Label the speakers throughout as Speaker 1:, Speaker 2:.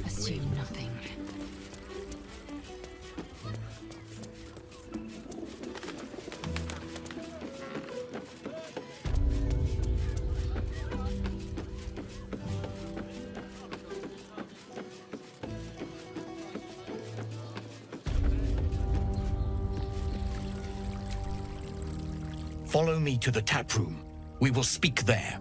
Speaker 1: Assume nothing.
Speaker 2: Follow me to the tap room. We will speak there.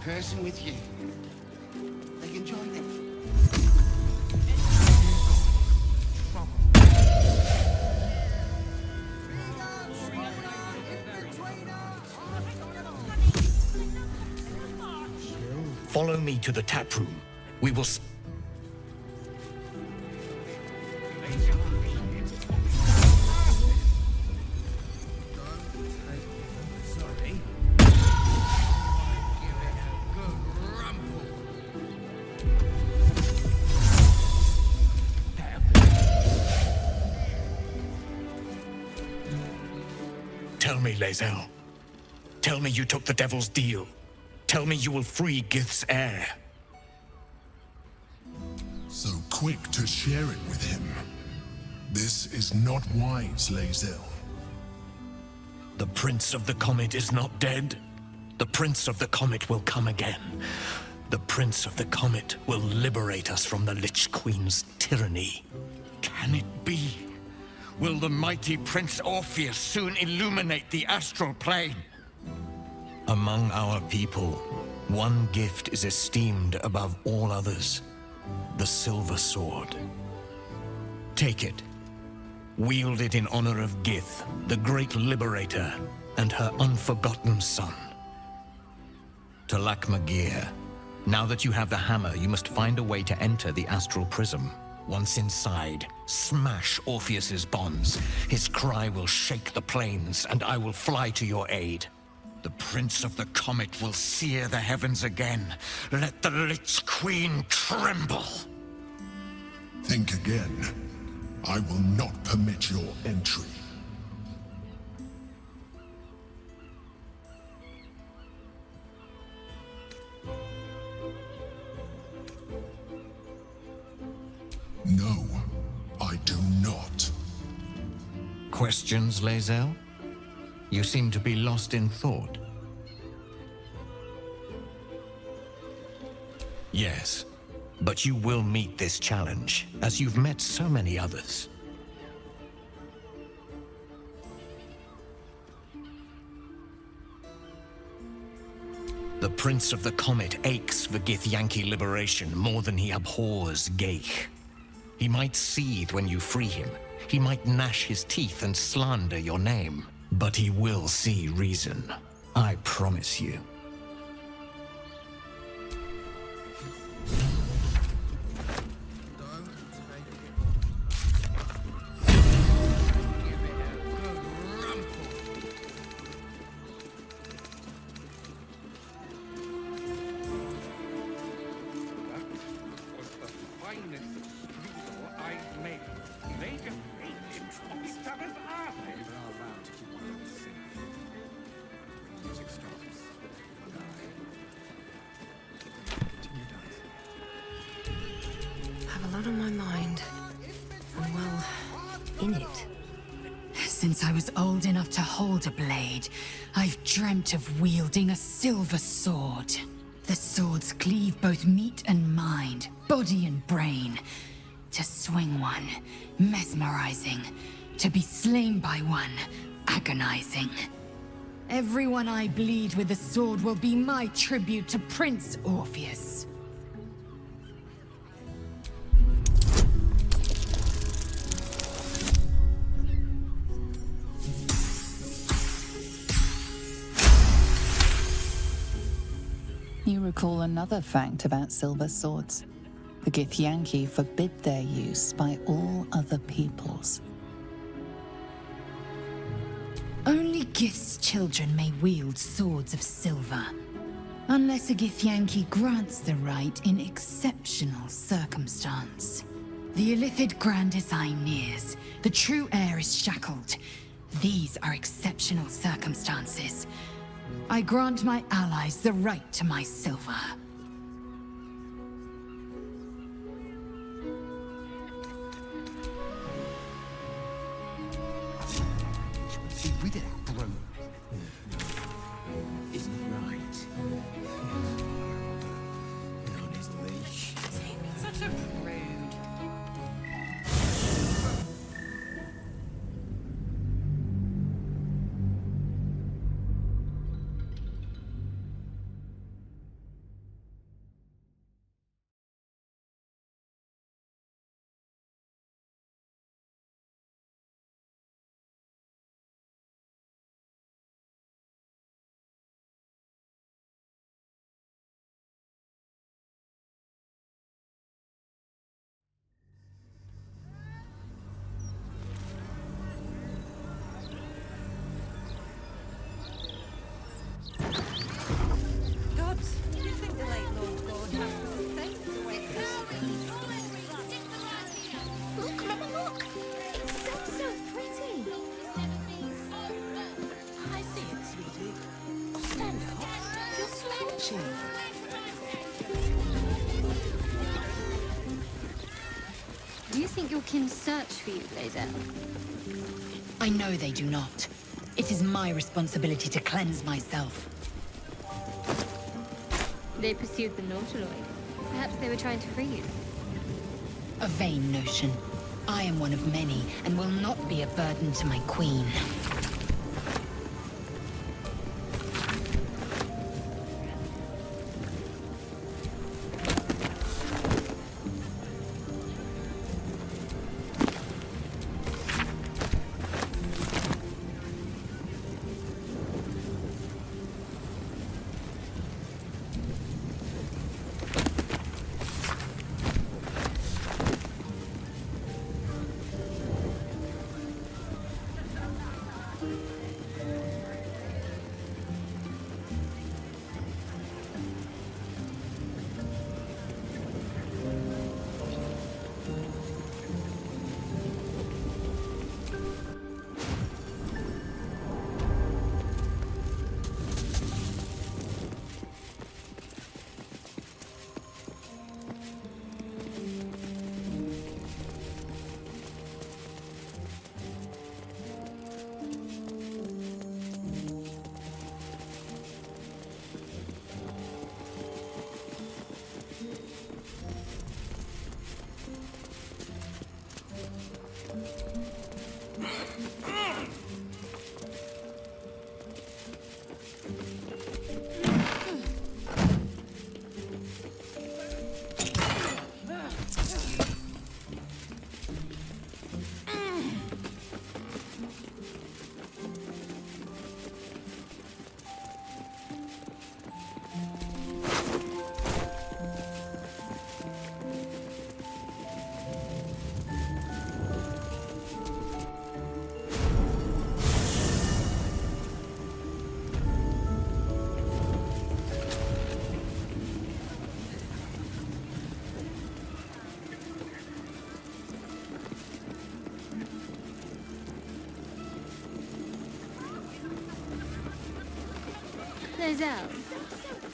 Speaker 3: Person with you. They can join them.
Speaker 2: Follow me to the tap room. We will. Tell me, Lae'zel. Tell me you took the devil's deal. Tell me you will free Gith's heir.
Speaker 4: So quick to share it with him. This is not wise, Lae'zel.
Speaker 2: The Prince of the Comet is not dead. The Prince of the Comet will come again. The Prince of the Comet will liberate us from the Lich Queen's tyranny. Can it be? Will the mighty Prince Orpheus soon illuminate the astral plane? Among our people, one gift is esteemed above all others. The Silver Sword. Take it. Wield it in honor of Gith, the great liberator, and her unforgotten son. To Lakmagir, now that you have the hammer, you must find a way to enter the astral prism. Once inside, smash Orpheus's bonds. His cry will shake the plains, and I will fly to your aid. The Prince of the Comet will sear the heavens again. Let the Lich Queen tremble.
Speaker 4: Think again. I will not permit your entry. No, I do not.
Speaker 2: Questions, Lae'zel? You seem to be lost in thought. Yes, but you will meet this challenge, as you've met so many others. The Prince of the Comet aches for Githyanki liberation more than he abhors Geich. He might seethe when you free him. He might gnash his teeth and slander your name. But he will see reason. I promise you.
Speaker 3: Don't
Speaker 1: Since I was old enough to hold a blade, I've dreamt of wielding a silver sword. The swords cleave both meat and mind, body and brain. To swing one, mesmerizing. To be slain by one, agonizing. Everyone I bleed with the sword will be my tribute to Prince Orpheus.
Speaker 5: You recall another fact about silver swords. The Githyanki forbid their use by all other peoples.
Speaker 1: Only Gith's children may wield swords of silver, unless a Githyanki grants the right in exceptional circumstance. The Illithid grand design nears. The true heir is shackled. These are exceptional circumstances. I grant my allies the right to my silver.
Speaker 3: Be rid of that brute. Isn't it right? And on his leash.
Speaker 6: Such a rude. Gods, you think the late Lord God has the same way?
Speaker 7: Look, Mama, look! It's so pretty! I see it, sweetie. Oh, stand up. You're slouching.
Speaker 8: Do you think your kin search for you, Blazer?
Speaker 1: I know they do not. It is my responsibility to cleanse myself.
Speaker 8: They pursued the Nautiloid. Perhaps they were trying to free you.
Speaker 1: A vain notion. I am one of many, and will not be a burden to my queen.
Speaker 8: Lozelle,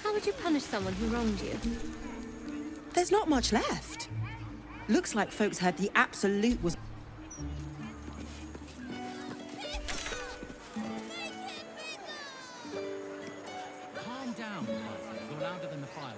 Speaker 8: how would you punish someone who wronged you?
Speaker 9: There's not much left. Looks like folks heard the Absolute was...
Speaker 10: down. You're louder than the fire.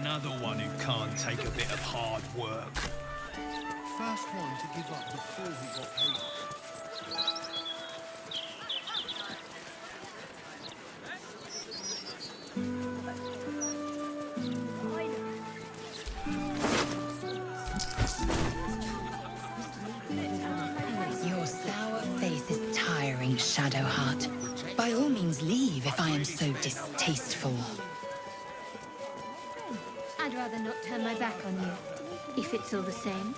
Speaker 2: Another one who can't take a bit of hard work.
Speaker 3: First one to give up before he got paid.
Speaker 1: Your sour face is tiring, Shadowheart. By all means leave if I am so distasteful.
Speaker 8: I'd rather not turn my back on you, if it's all the same.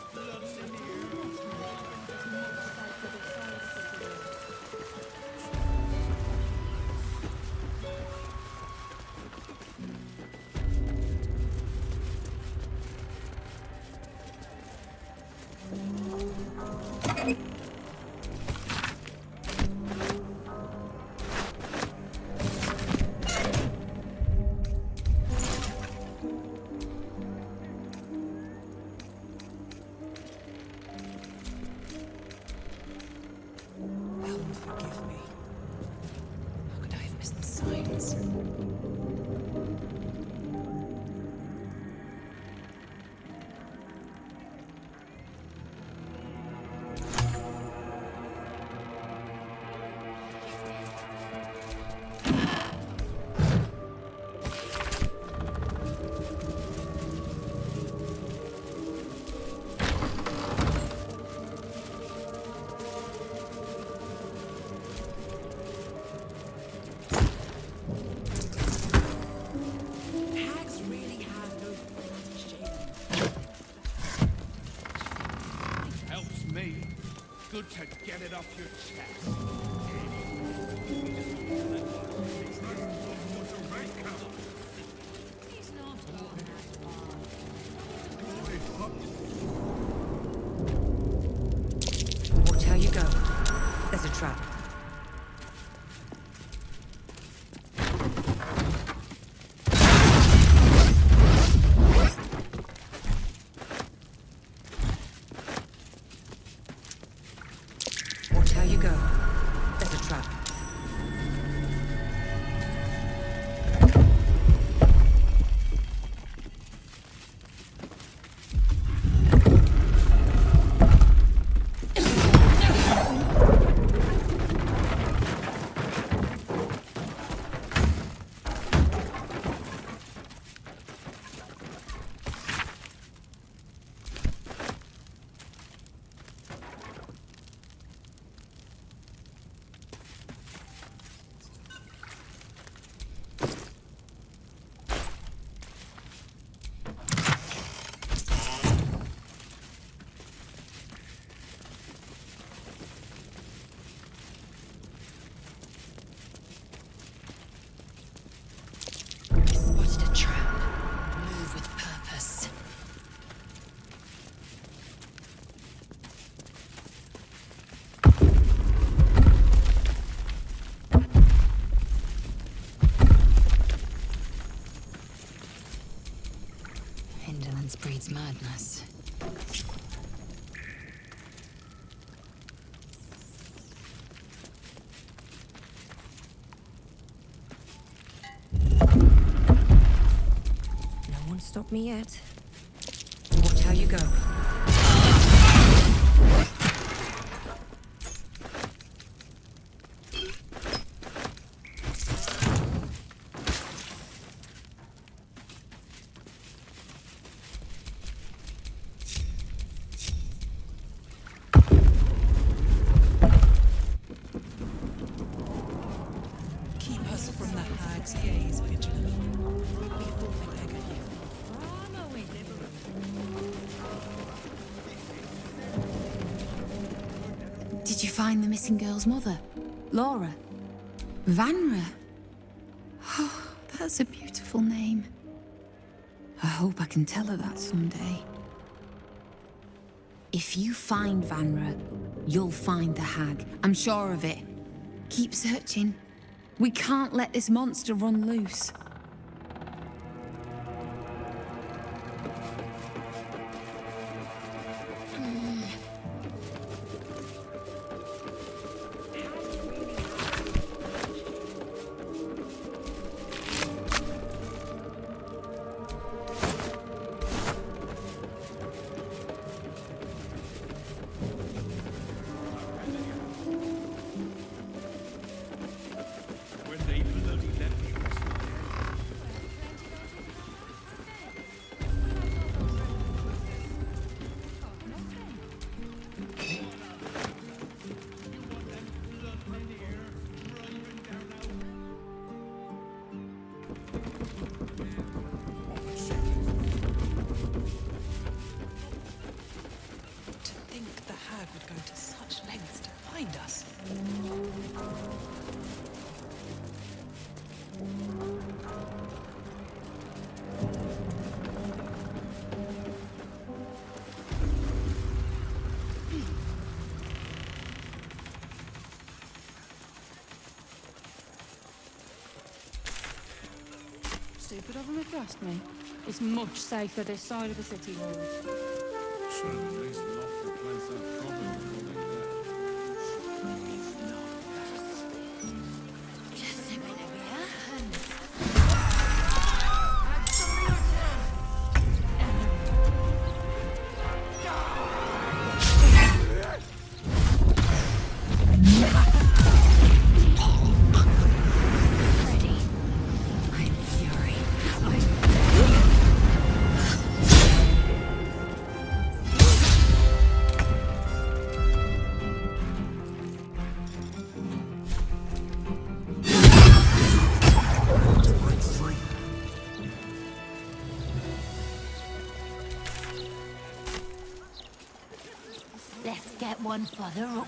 Speaker 1: Forgive me. How could I have missed the signs?
Speaker 3: Good to get it off your chest.
Speaker 1: Watch how you go. There's a trap. Watch how you go. There's a trap. Spotted a trap. Move with purpose. Indolence breeds madness. Stop me yet. Watch how you go. Did you find the missing girl's mother? Laura? Vanra? Oh, that's a beautiful name. I hope I can tell her that someday. If you find Vanra, you'll find the hag. I'm sure of it. Keep searching. We can't let this monster run loose.
Speaker 6: Stupid of them if you ask me. It's much safer this side of the city walls.
Speaker 4: Should at least lock the place up properly before they
Speaker 1: Just a minute, let's get one for the road.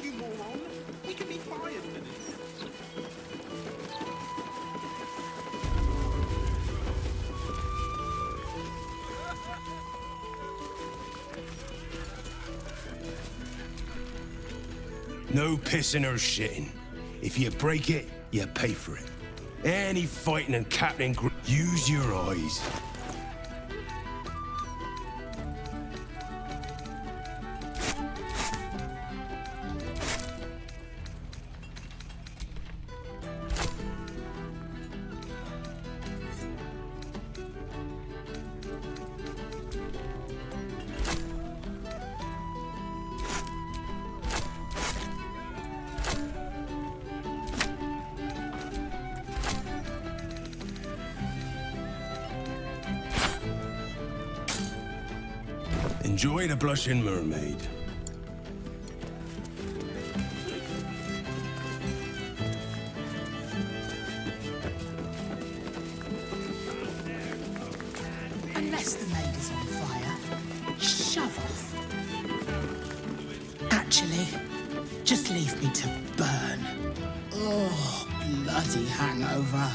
Speaker 3: You moron! We can be fired for this.
Speaker 11: No pissing or shitting. If you break it, you pay for it. Any fighting and captain, use your eyes. Enjoy the Blushing Mermaid.
Speaker 7: Unless the maid is on fire, shove off. Actually, just leave me to burn. Oh, bloody hangover.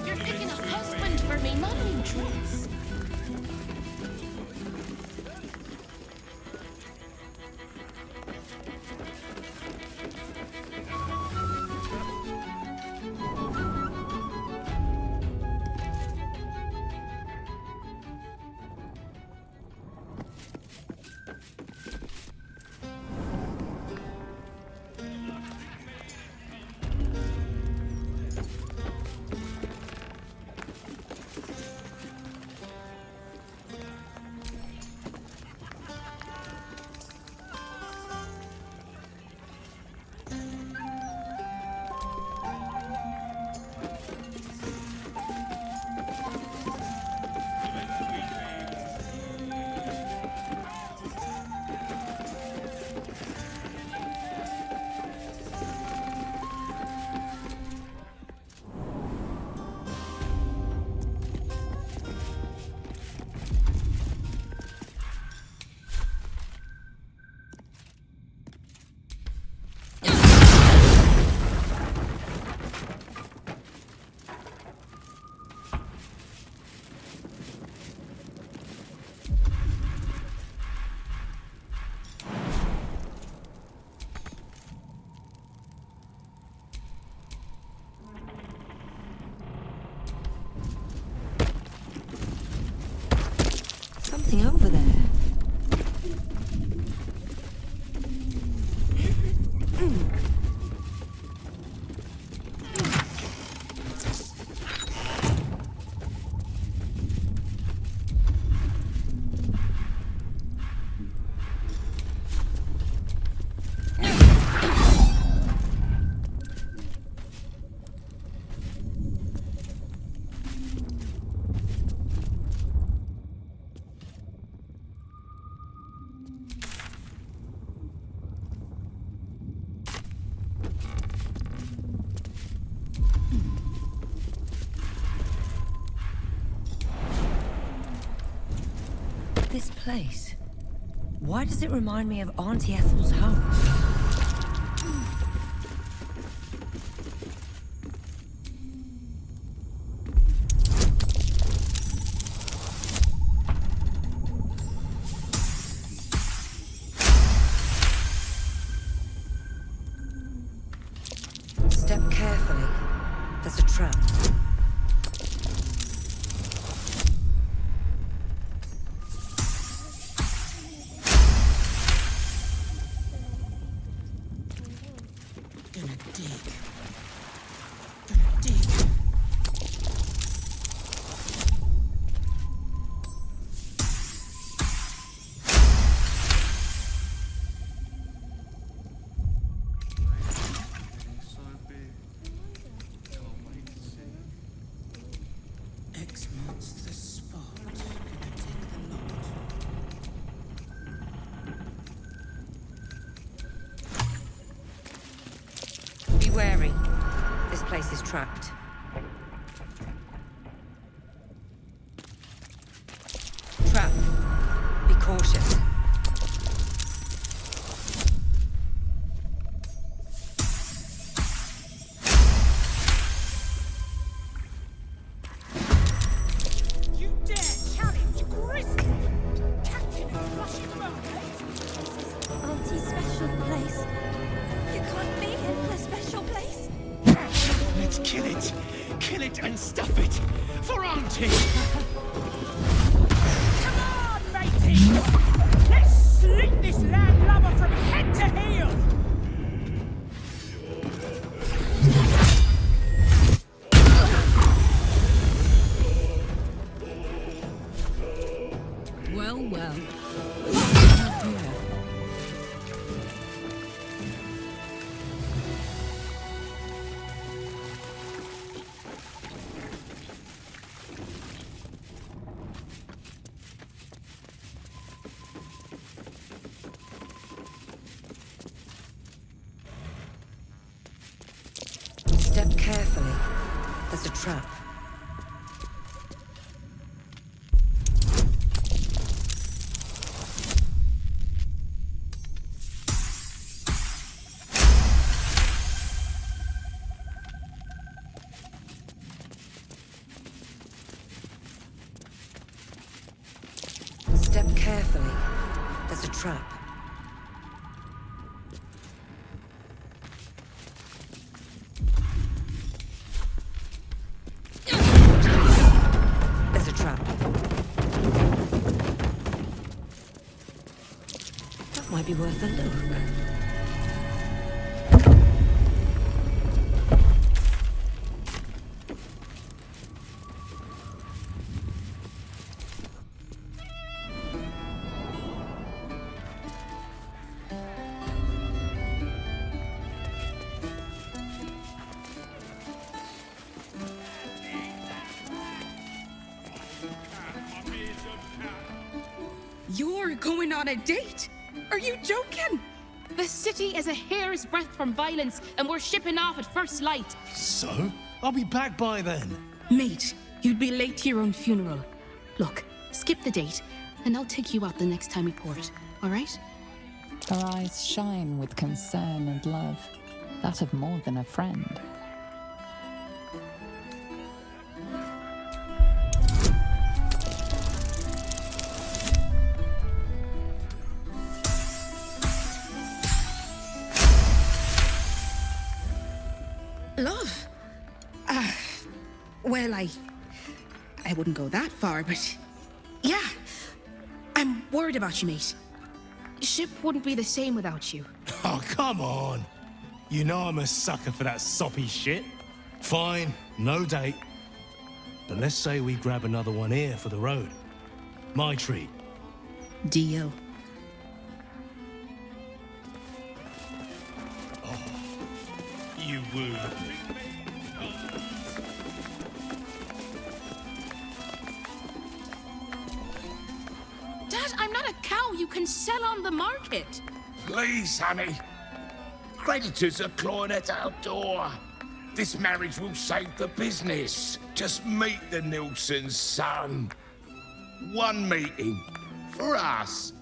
Speaker 8: You're picking a husband for me, not an dress.
Speaker 12: this place? Why does it remind me of Auntie Ethel's home? Step carefully. There's a trap. Be wary. This place is trapped. Trap. Be cautious.
Speaker 13: You dare challenge Grizzly? Captain of Flushing Mountains?
Speaker 12: Auntie's special place. You can't be in her special place.
Speaker 13: Let's kill it. Kill it and stuff it. For Auntie. Come on, matey. Let's slit this landlubber from head to heel.
Speaker 12: Well, well. Step carefully. There's a trap. Step carefully. There's a trap. There's a trap. That might be worth a look.
Speaker 6: You're going on a date? Are you joking?
Speaker 14: The city is a hair's breadth from violence, and we're shipping off at first light.
Speaker 2: So? I'll be back by then.
Speaker 14: Mate, you'd be late to your own funeral. Look, skip the date, and I'll take you out the next time we port, all right?
Speaker 5: Her eyes shine with concern and love, that of more than a friend.
Speaker 6: Love? Well, I wouldn't go that far, but yeah, I'm worried about you, mate.
Speaker 14: Ship wouldn't be the same without you.
Speaker 11: Oh, come on. You know I'm a sucker for that soppy shit. Fine, no date. But let's say we grab another one here for the road. My treat.
Speaker 6: Deal.
Speaker 11: You woo.
Speaker 14: Dad, I'm not a cow you can sell on the market.
Speaker 15: Please, honey. Creditors are clawing at our door. This marriage will save the business. Just meet the Nilsson's son. One meeting, For us.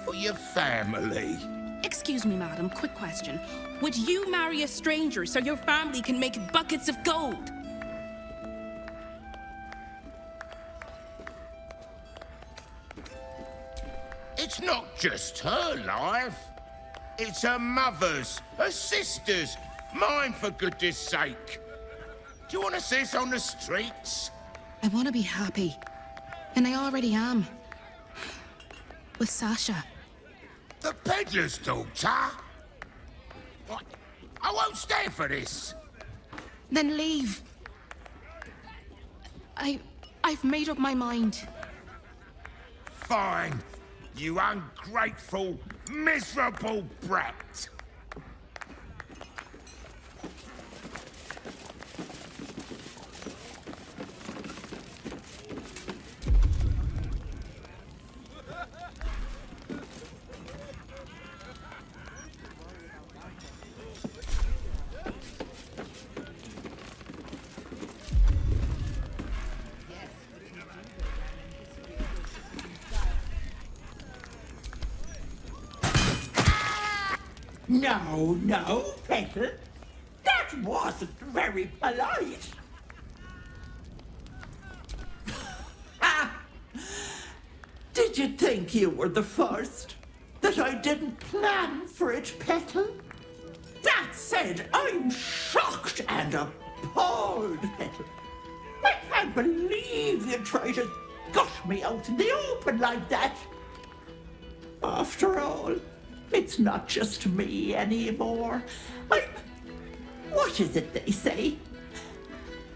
Speaker 15: For your family.
Speaker 14: Excuse me, madam, quick question. Would you marry a stranger so your family can make buckets of gold?
Speaker 15: It's not just her life. It's her mother's, her sister's, mine for goodness sake. Do you want to see us on the streets?
Speaker 14: I want to be happy. And I already am. With Sasha.
Speaker 15: The peddler's daughter? What? I won't stand for this.
Speaker 14: Then leave. I've made up my mind.
Speaker 15: Fine. You ungrateful, miserable brat.
Speaker 16: No, Petal. That wasn't very polite. Did you think you were the first? That I didn't plan for it, Petal? That said, I'm shocked and appalled, Petal. I can't believe you tried to gut me out in the open like that. After all, it's not just me anymore. What is it they say?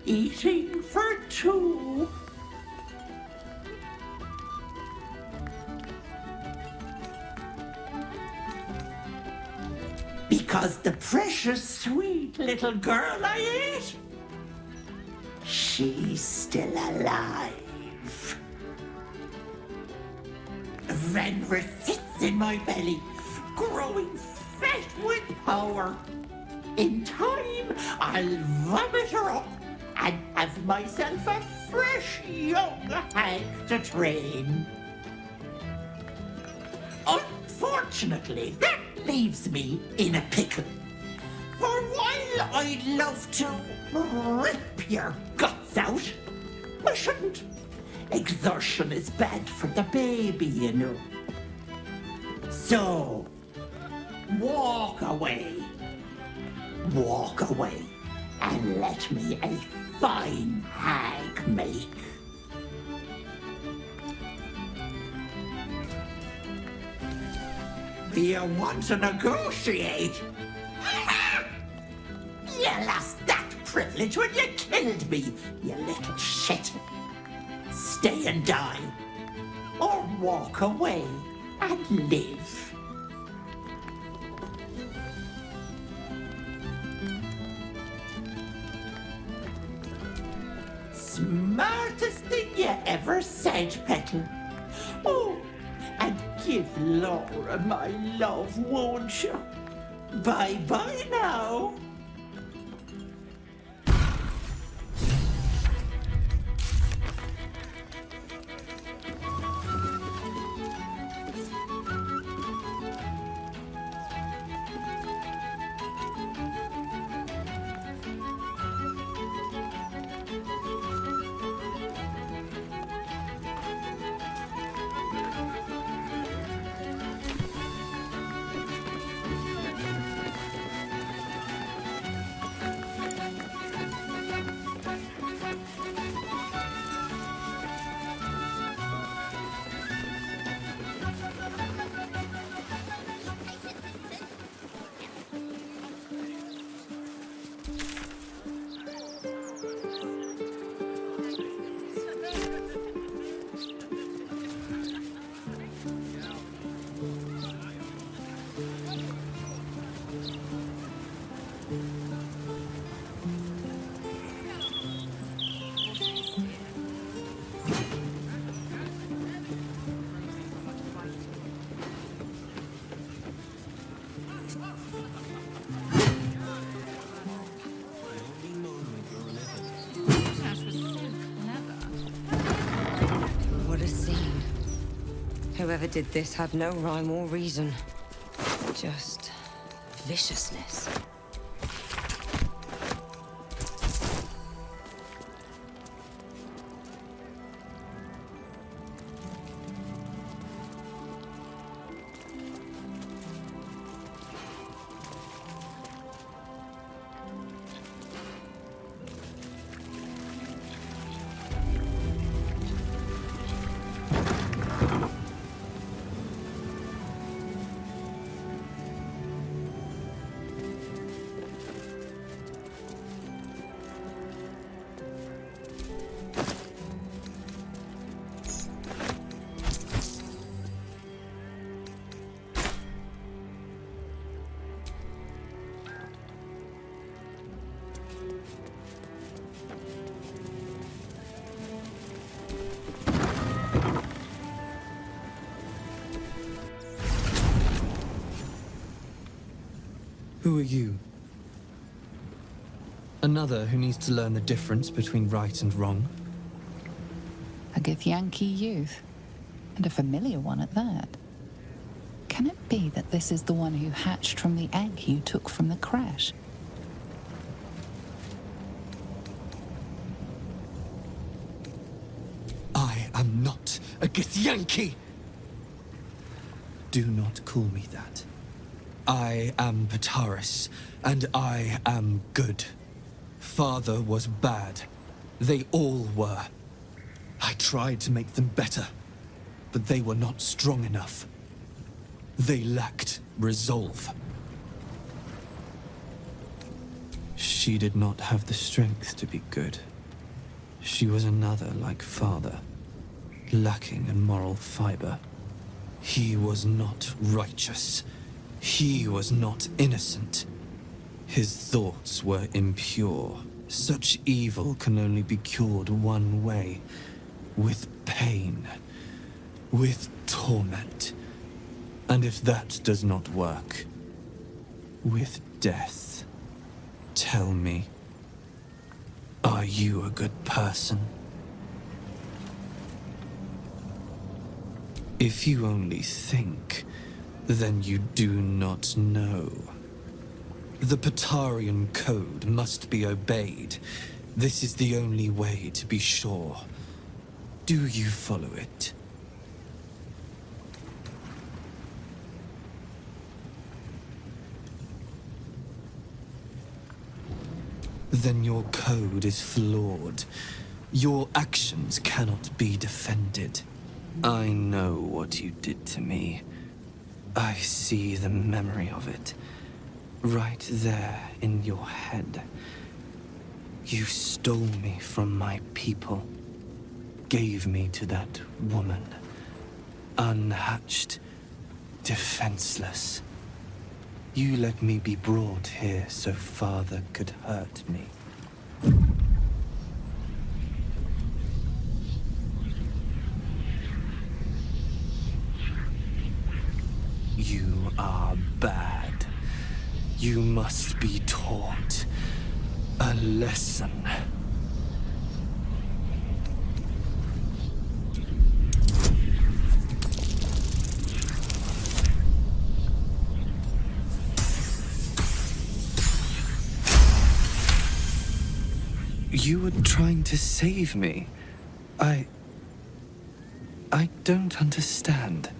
Speaker 16: Eating for two. Because the precious, sweet little girl I ate, she's still alive. Venra sits in my belly, growing fat with power. In time, I'll vomit her up and have myself a fresh young hag to train. Unfortunately, that leaves me in a pickle. For while I'd love to rip your guts out, I shouldn't. Exertion is bad for the baby, you know. So, walk away. Walk away and let me a fine hag make. You want to negotiate? You lost that privilege when you killed me, you little shit. Stay and die, or walk away and live. Smartest thing you ever said, Petal. Oh, and give Laura my love, won't you? Bye-bye now.
Speaker 17: whoever did this had no rhyme or reason. Just viciousness.
Speaker 18: Who are you? Another who needs to learn the difference between right and wrong?
Speaker 5: A Githyanki youth, and a familiar one at that. Can it be that this is the one who hatched from the egg you took from the crash?
Speaker 18: I am not a Githyanki! Do not call me that. I am Pataris, and I am good. Father was bad. They all were. I tried to make them better, but they were not strong enough. They lacked resolve. She did not have the strength to be good. She was another like Father, lacking in moral fiber. He was not righteous. He was not innocent. His thoughts were impure. Such evil can only be cured one way. With pain. With torment. And if that does not work, with death. Tell me, are you a good person? If you only think, then you do not know. The Patarian code must be obeyed. This is the only way to be sure. Do you follow it? Then your code is flawed. Your actions cannot be defended. I know what you did to me. I see the memory of it. Right there in your head. You stole me from my people. Gave me to that woman. Unhatched. Defenseless. You let me be brought here so Father could hurt me. You are bad. You must be taught a lesson. You were trying to save me. I don't understand.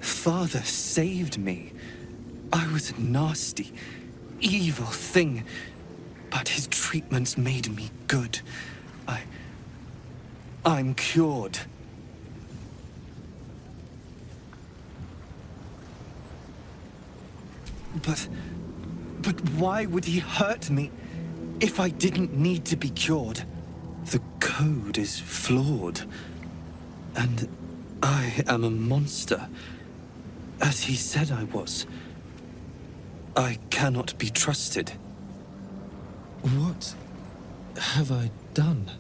Speaker 18: Father saved me. I was a nasty, evil thing, but his treatments made me good. I'm cured. But why would he hurt me if I didn't need to be cured? The code is flawed, and I am a monster, as he said I was. I cannot be trusted. What have I done?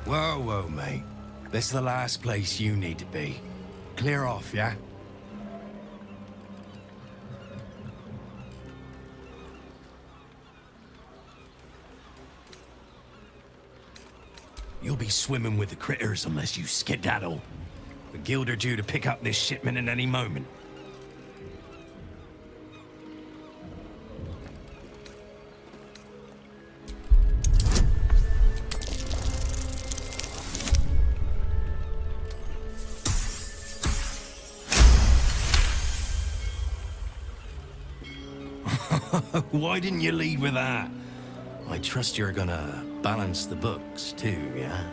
Speaker 19: Whoa, whoa, mate. This is the last place you need to be. Clear off, yeah? You'll be swimming with the critters unless you skedaddle. The guild are due to pick up this shipment at any moment. Why didn't you lead with that? I trust you're gonna balance the books too, yeah?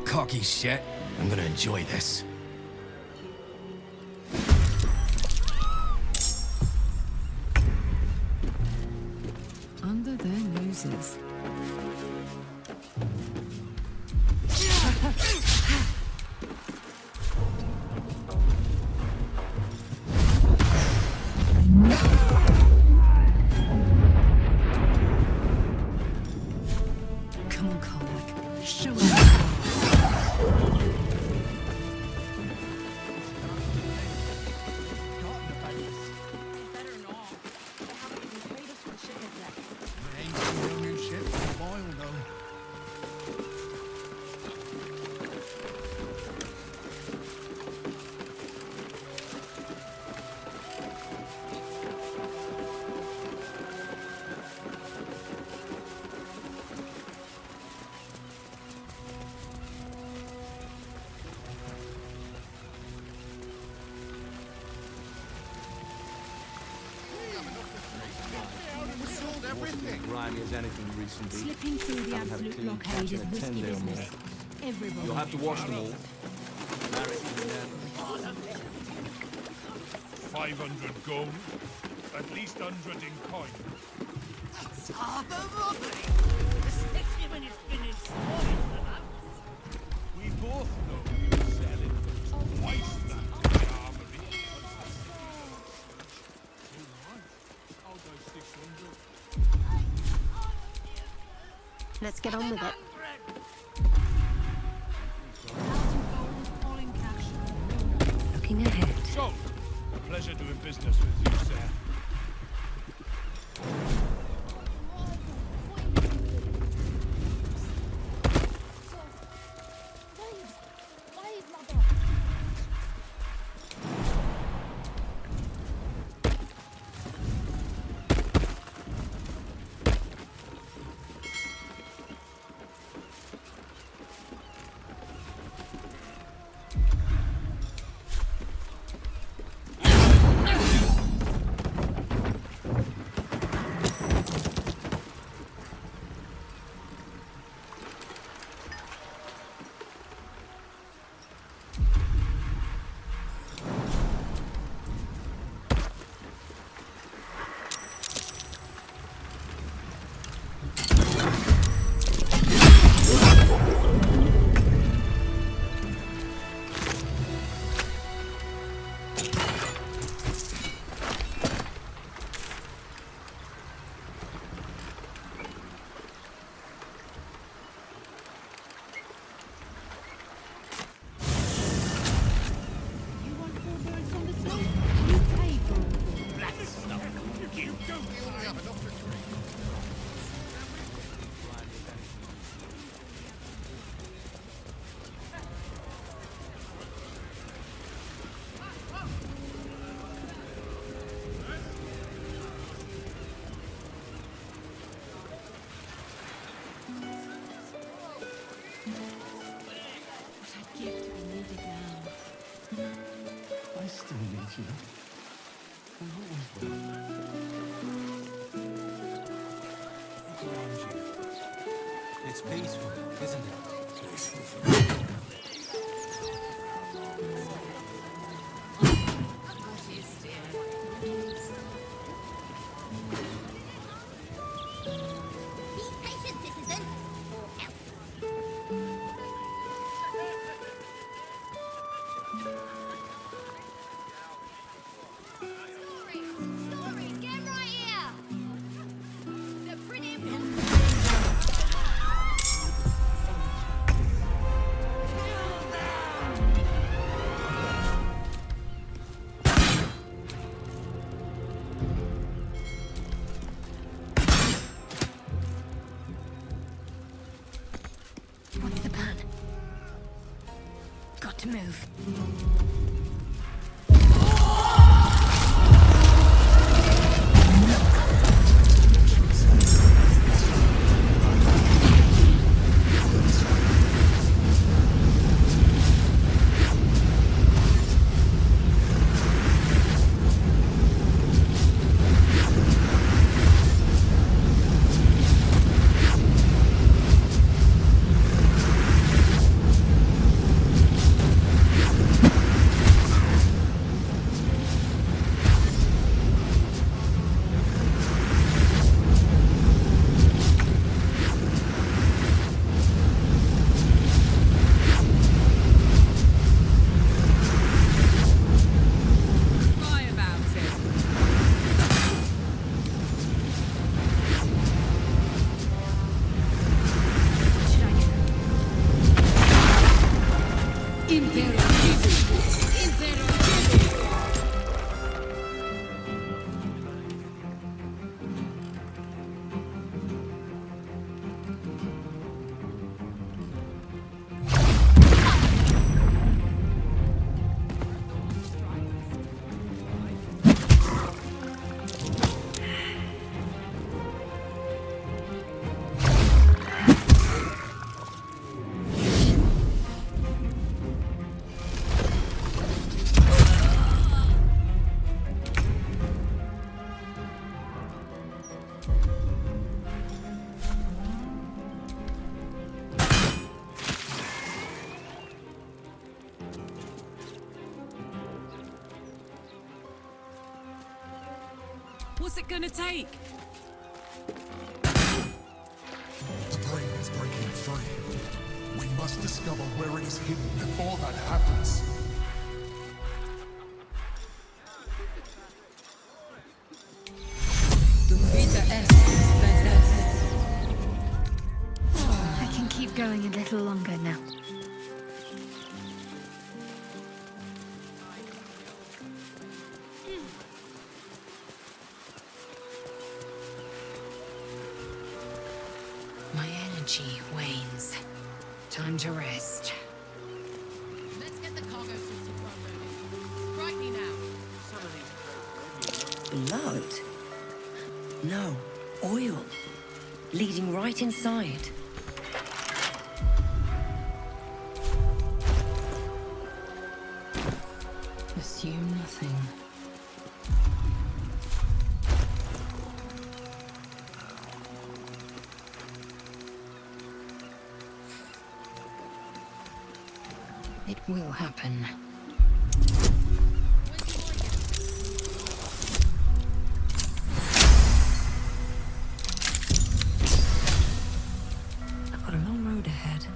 Speaker 19: Cocky shit. I'm gonna enjoy this.
Speaker 5: Under their noses.
Speaker 1: Come on, Karlach. Show us.
Speaker 10: Grimy as anything recently.
Speaker 8: Slipping through the absolute blockade is risky business. Everybody.
Speaker 10: You'll have to wash them all.
Speaker 20: 500 gold, at least 100 in coin.
Speaker 13: It's half a robbery, especially when it's been installed for months.
Speaker 20: We both know we were selling for twice that in the armory. I'll go 600.
Speaker 8: Let's get on with it. Looking ahead.
Speaker 20: So, a pleasure doing business with you, sir.
Speaker 2: I still need you. I always will. Look around you. It's peaceful, isn't it? Peaceful for me.
Speaker 1: to move.
Speaker 21: What's it gonna take?
Speaker 4: The brain is breaking free. We must discover where it is hidden before that happens.
Speaker 1: I can keep going a little longer now. My energy wanes. Time to rest.
Speaker 21: Let's get the cargo suits in front ready. Strike me now.
Speaker 17: Blood? No, oil. Leading right inside. Assume nothing.
Speaker 1: It will happen.
Speaker 17: I've got a long road ahead.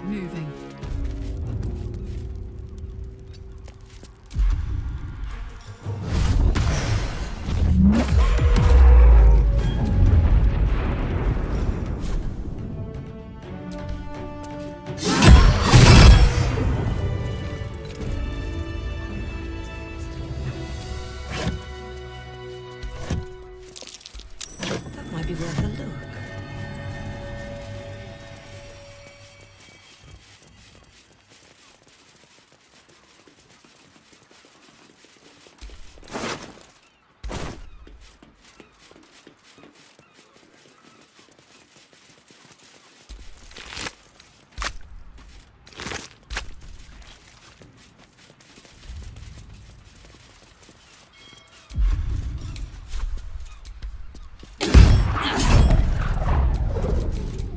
Speaker 1: Moving.
Speaker 17: That might be worth a look.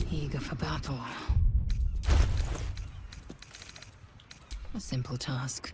Speaker 1: Eager for battle. A simple task.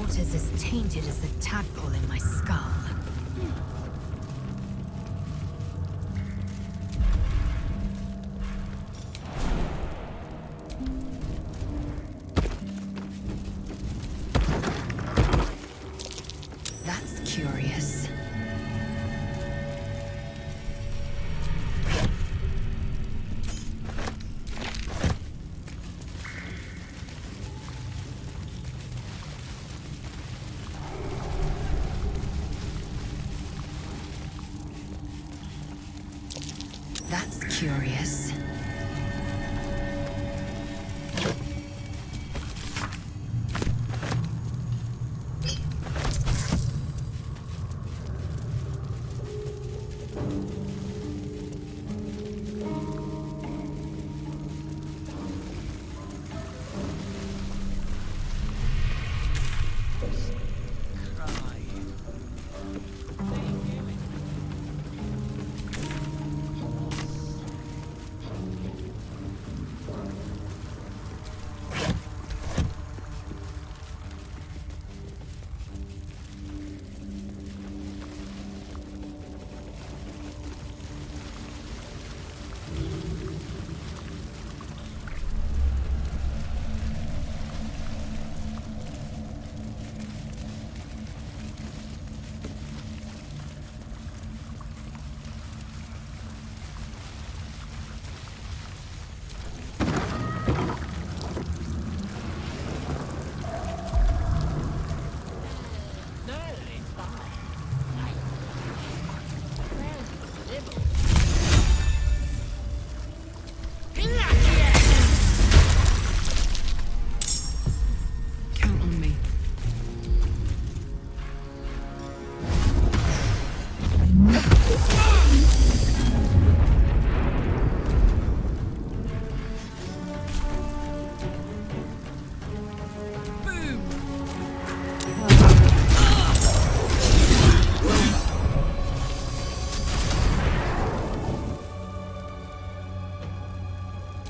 Speaker 1: water's as tainted as the tadpole in my skull. That's curious. That's curious.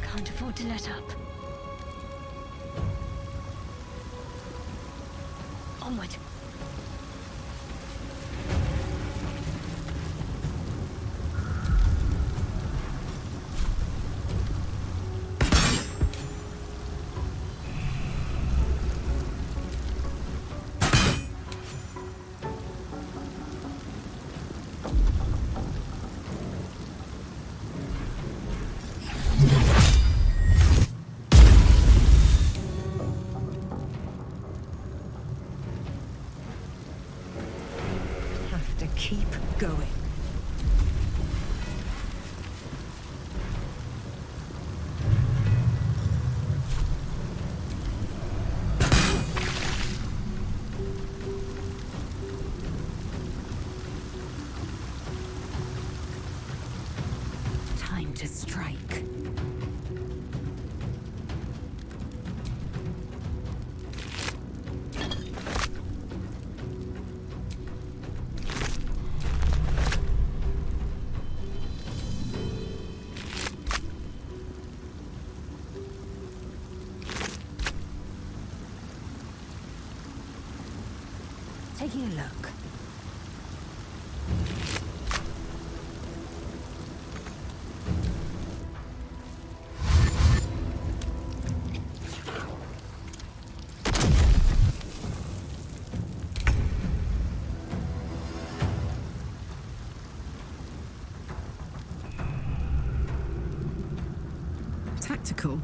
Speaker 12: Can't afford to let up. Onward.
Speaker 1: Keep going. Time to strike. Taking a look.
Speaker 6: Tactical.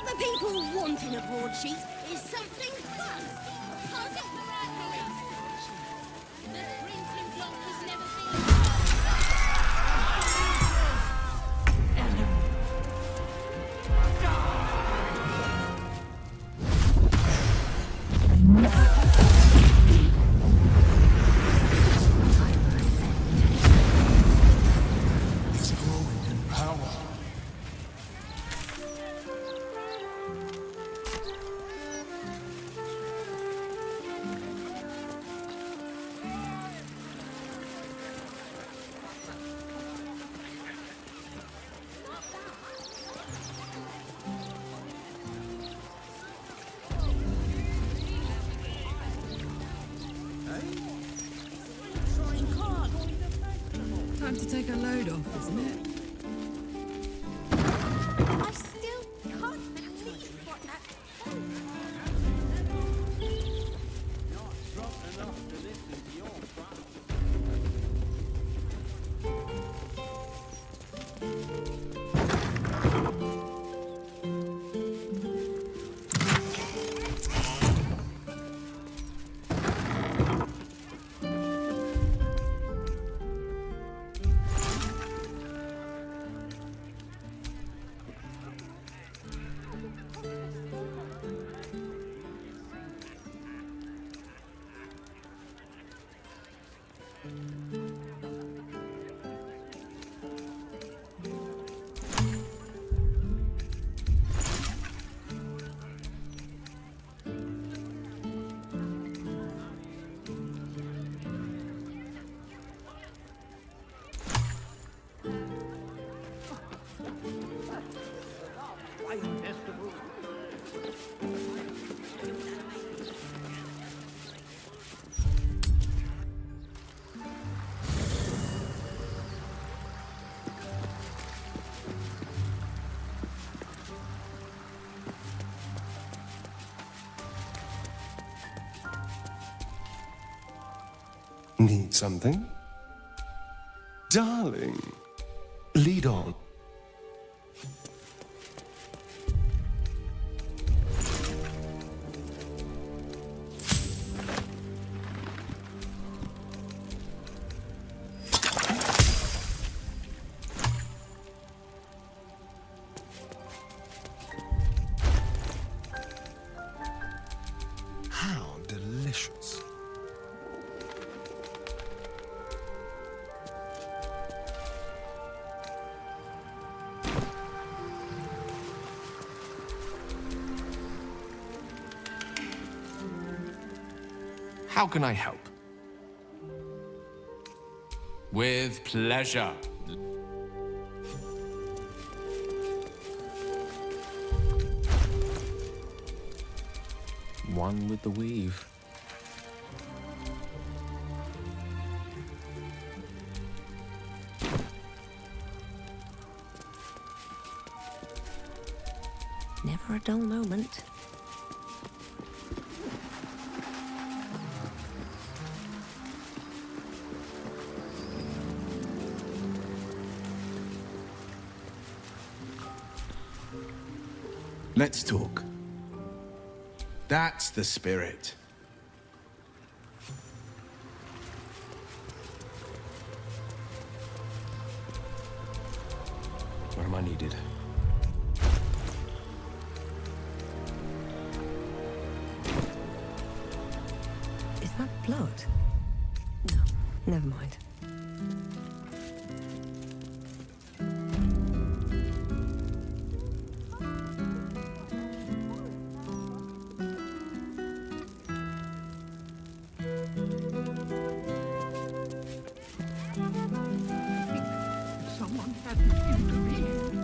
Speaker 12: What the people want in a broadsheet is something fun.
Speaker 21: How's it the right way? The printing block has never
Speaker 4: It's growing in power.
Speaker 1: Time to take a load off, isn't it?
Speaker 12: I still can't believe what that.
Speaker 9: Need something? Darling, lead on. How delicious.
Speaker 22: How can I help? With pleasure.
Speaker 18: One with the weave.
Speaker 17: Never a dull moment.
Speaker 22: Let's talk. That's the spirit. Where am I needed?
Speaker 17: Is that blood? No, never mind.
Speaker 3: Someone hadn't intervened.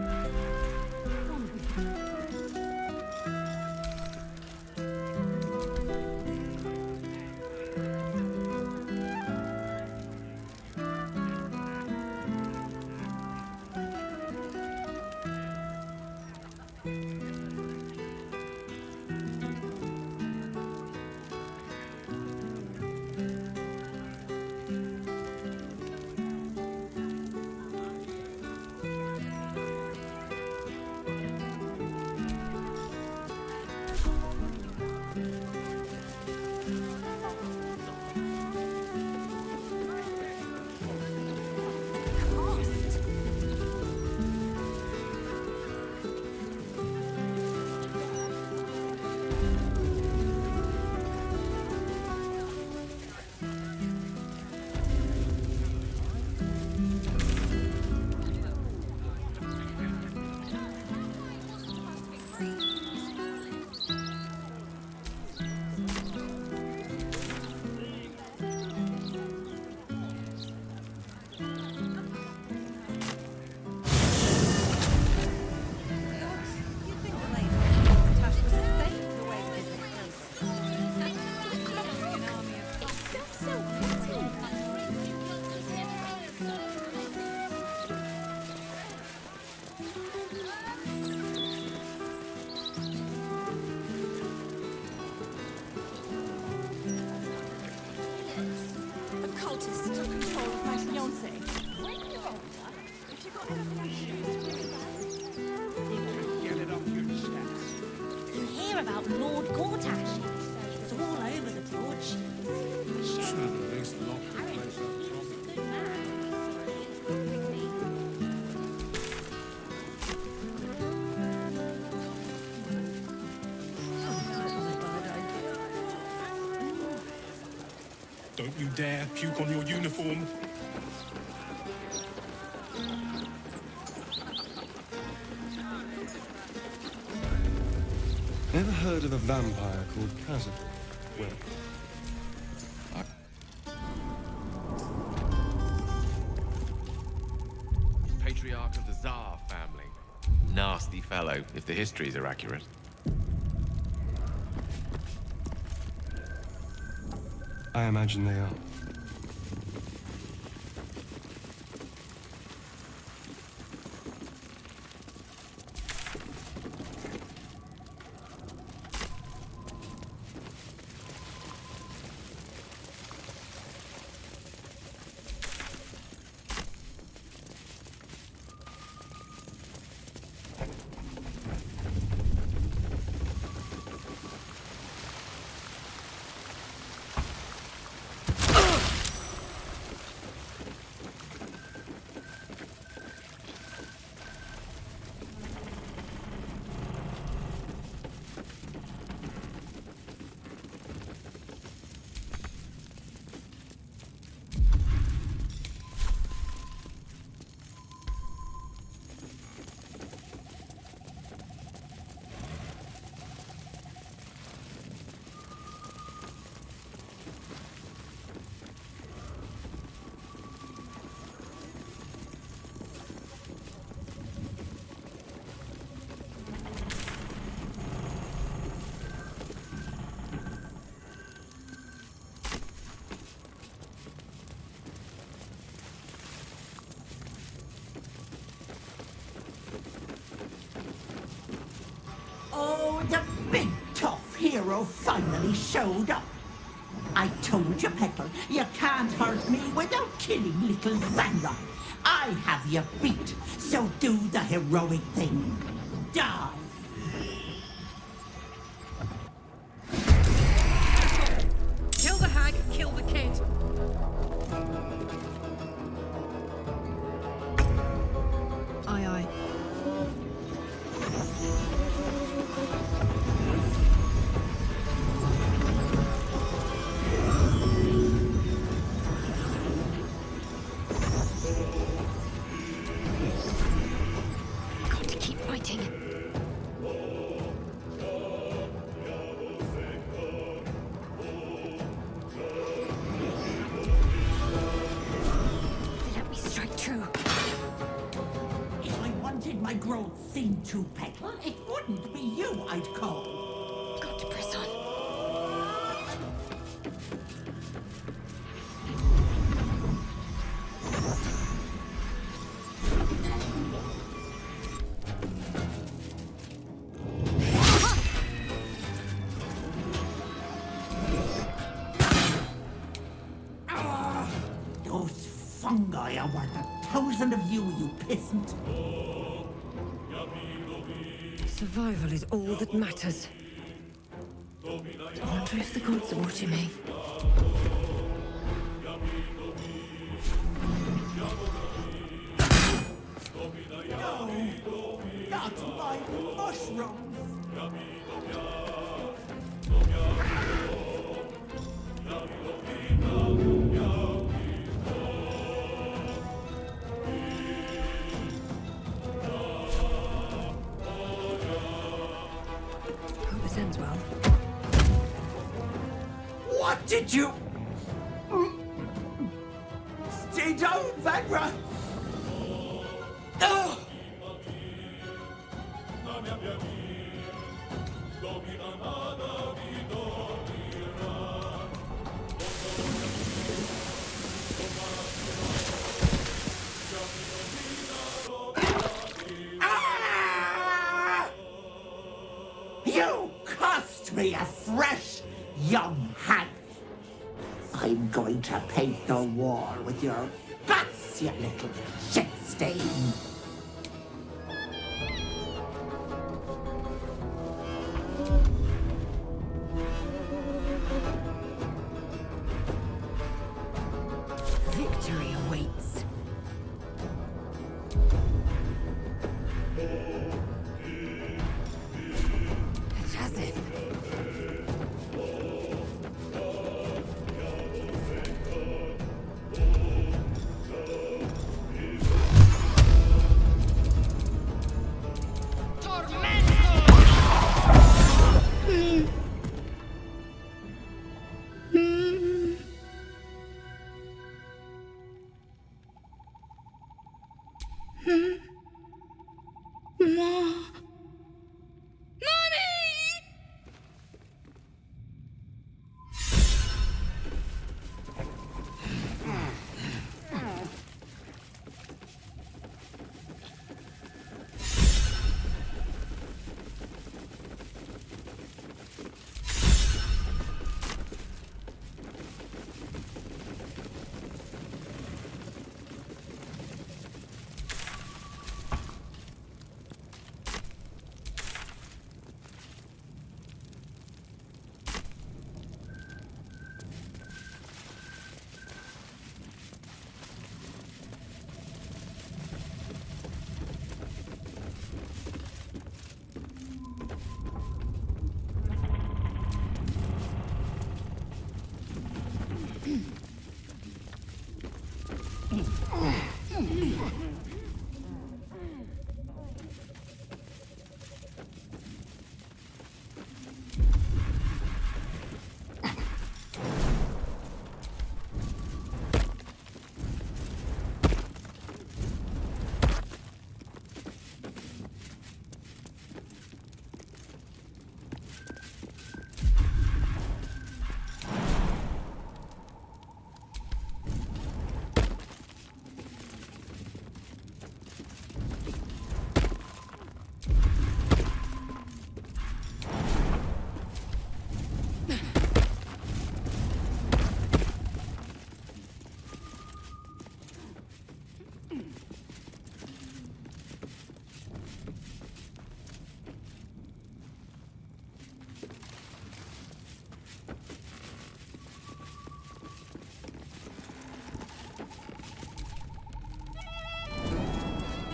Speaker 20: Don't you dare puke on your uniform.
Speaker 9: Ever heard of a vampire called Kazakh? Well,
Speaker 7: Patriarch of the Tsar family. Nasty fellow, if the histories are accurate.
Speaker 9: I imagine they are.
Speaker 16: Oh, the big tough hero finally showed up. I told you, Peckle, you can't hurt me without killing little Zandra. I have you beat, so do the heroic thing. Die.
Speaker 13: Kill the hag, kill the kid. Aye, aye.
Speaker 1: Got to keep fighting. Let me strike true.
Speaker 16: If I wanted my growth seen to, Peckle, it wouldn't be you I'd call.
Speaker 1: Got to press on.
Speaker 16: Those fungi are worth 1,000 of you, you peasant.
Speaker 17: Survival is all that matters.
Speaker 1: I wonder if the gods are watching me.
Speaker 16: No, not my mushrooms. What did you... Stay down, Venra! Oh! Ah! You cost me a fresh young hand. I'm going to paint the wall with your guts, you little shit stain.
Speaker 1: Victory awaits. It has it.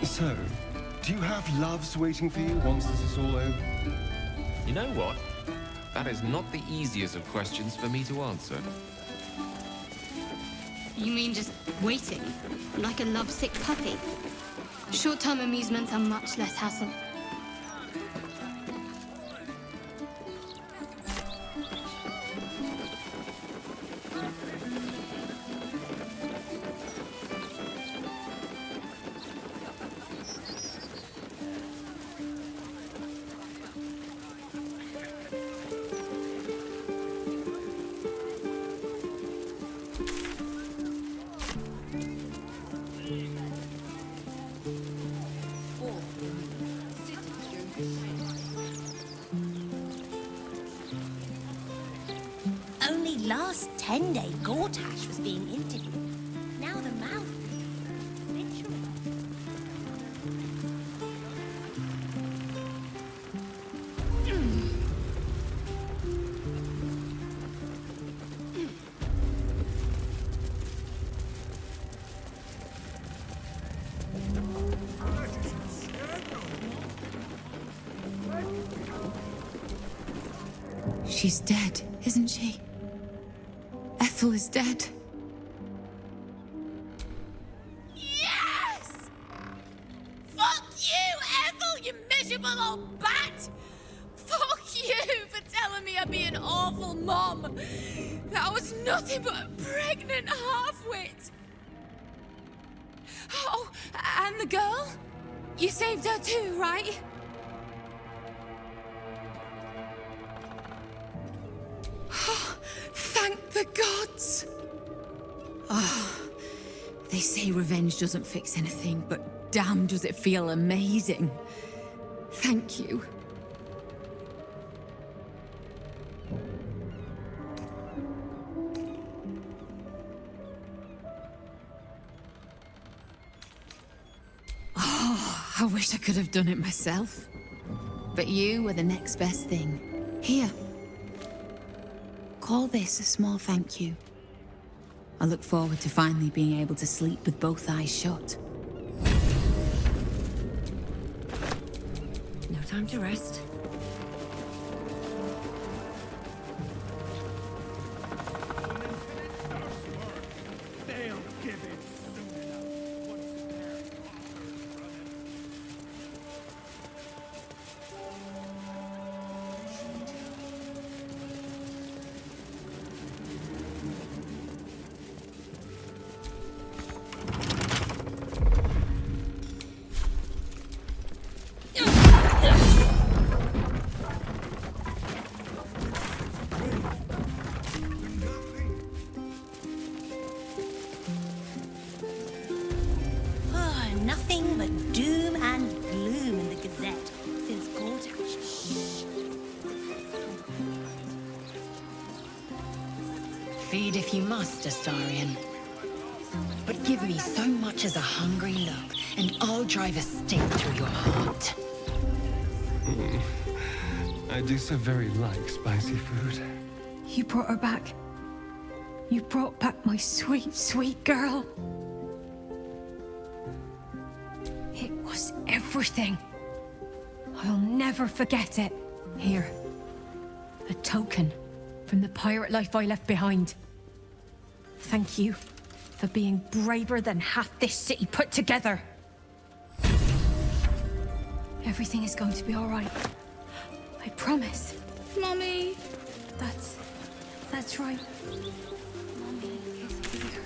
Speaker 9: So, do you have loves waiting for you once this is all over?
Speaker 7: You know what? That is not the easiest of questions for me to answer.
Speaker 8: You mean just waiting? Like a lovesick puppy? Short-term amusements are much less hassle.
Speaker 12: Only last 10-day Gortash was being interviewed. Now the mouth is literally.
Speaker 1: She's dead, isn't she? Ethel is dead.
Speaker 21: Yes! Fuck you, Ethel, you miserable old bat! Fuck you for telling me to be an awful mom. That was nothing but a pregnant half-wit. Oh, and the girl? You saved her too, right? Oh, thank the gods.
Speaker 1: Oh, they say revenge doesn't fix anything, but damn does it feel amazing. Thank you. Oh, I wish I could have done it myself. But you were the next best thing. Here. Call this a small thank you. I look forward to finally being able to sleep with both eyes shut.
Speaker 17: No time to rest.
Speaker 13: They'll give it soon enough once their coffers running.
Speaker 12: Nothing but doom and gloom in the Gazette since Gortash.
Speaker 1: Feed if you must, Astarion. But give me so much as a hungry look, and I'll drive a stake through your heart.
Speaker 9: I do so very like spicy food.
Speaker 1: You brought her back. You brought back my sweet, sweet girl.
Speaker 11: It was everything. I'll never forget it. Here. A token from the pirate life I left behind. Thank you for being braver than half this city put together. Everything is going to be all right. I promise.
Speaker 8: Mommy.
Speaker 11: That's right.
Speaker 8: Mommy is here.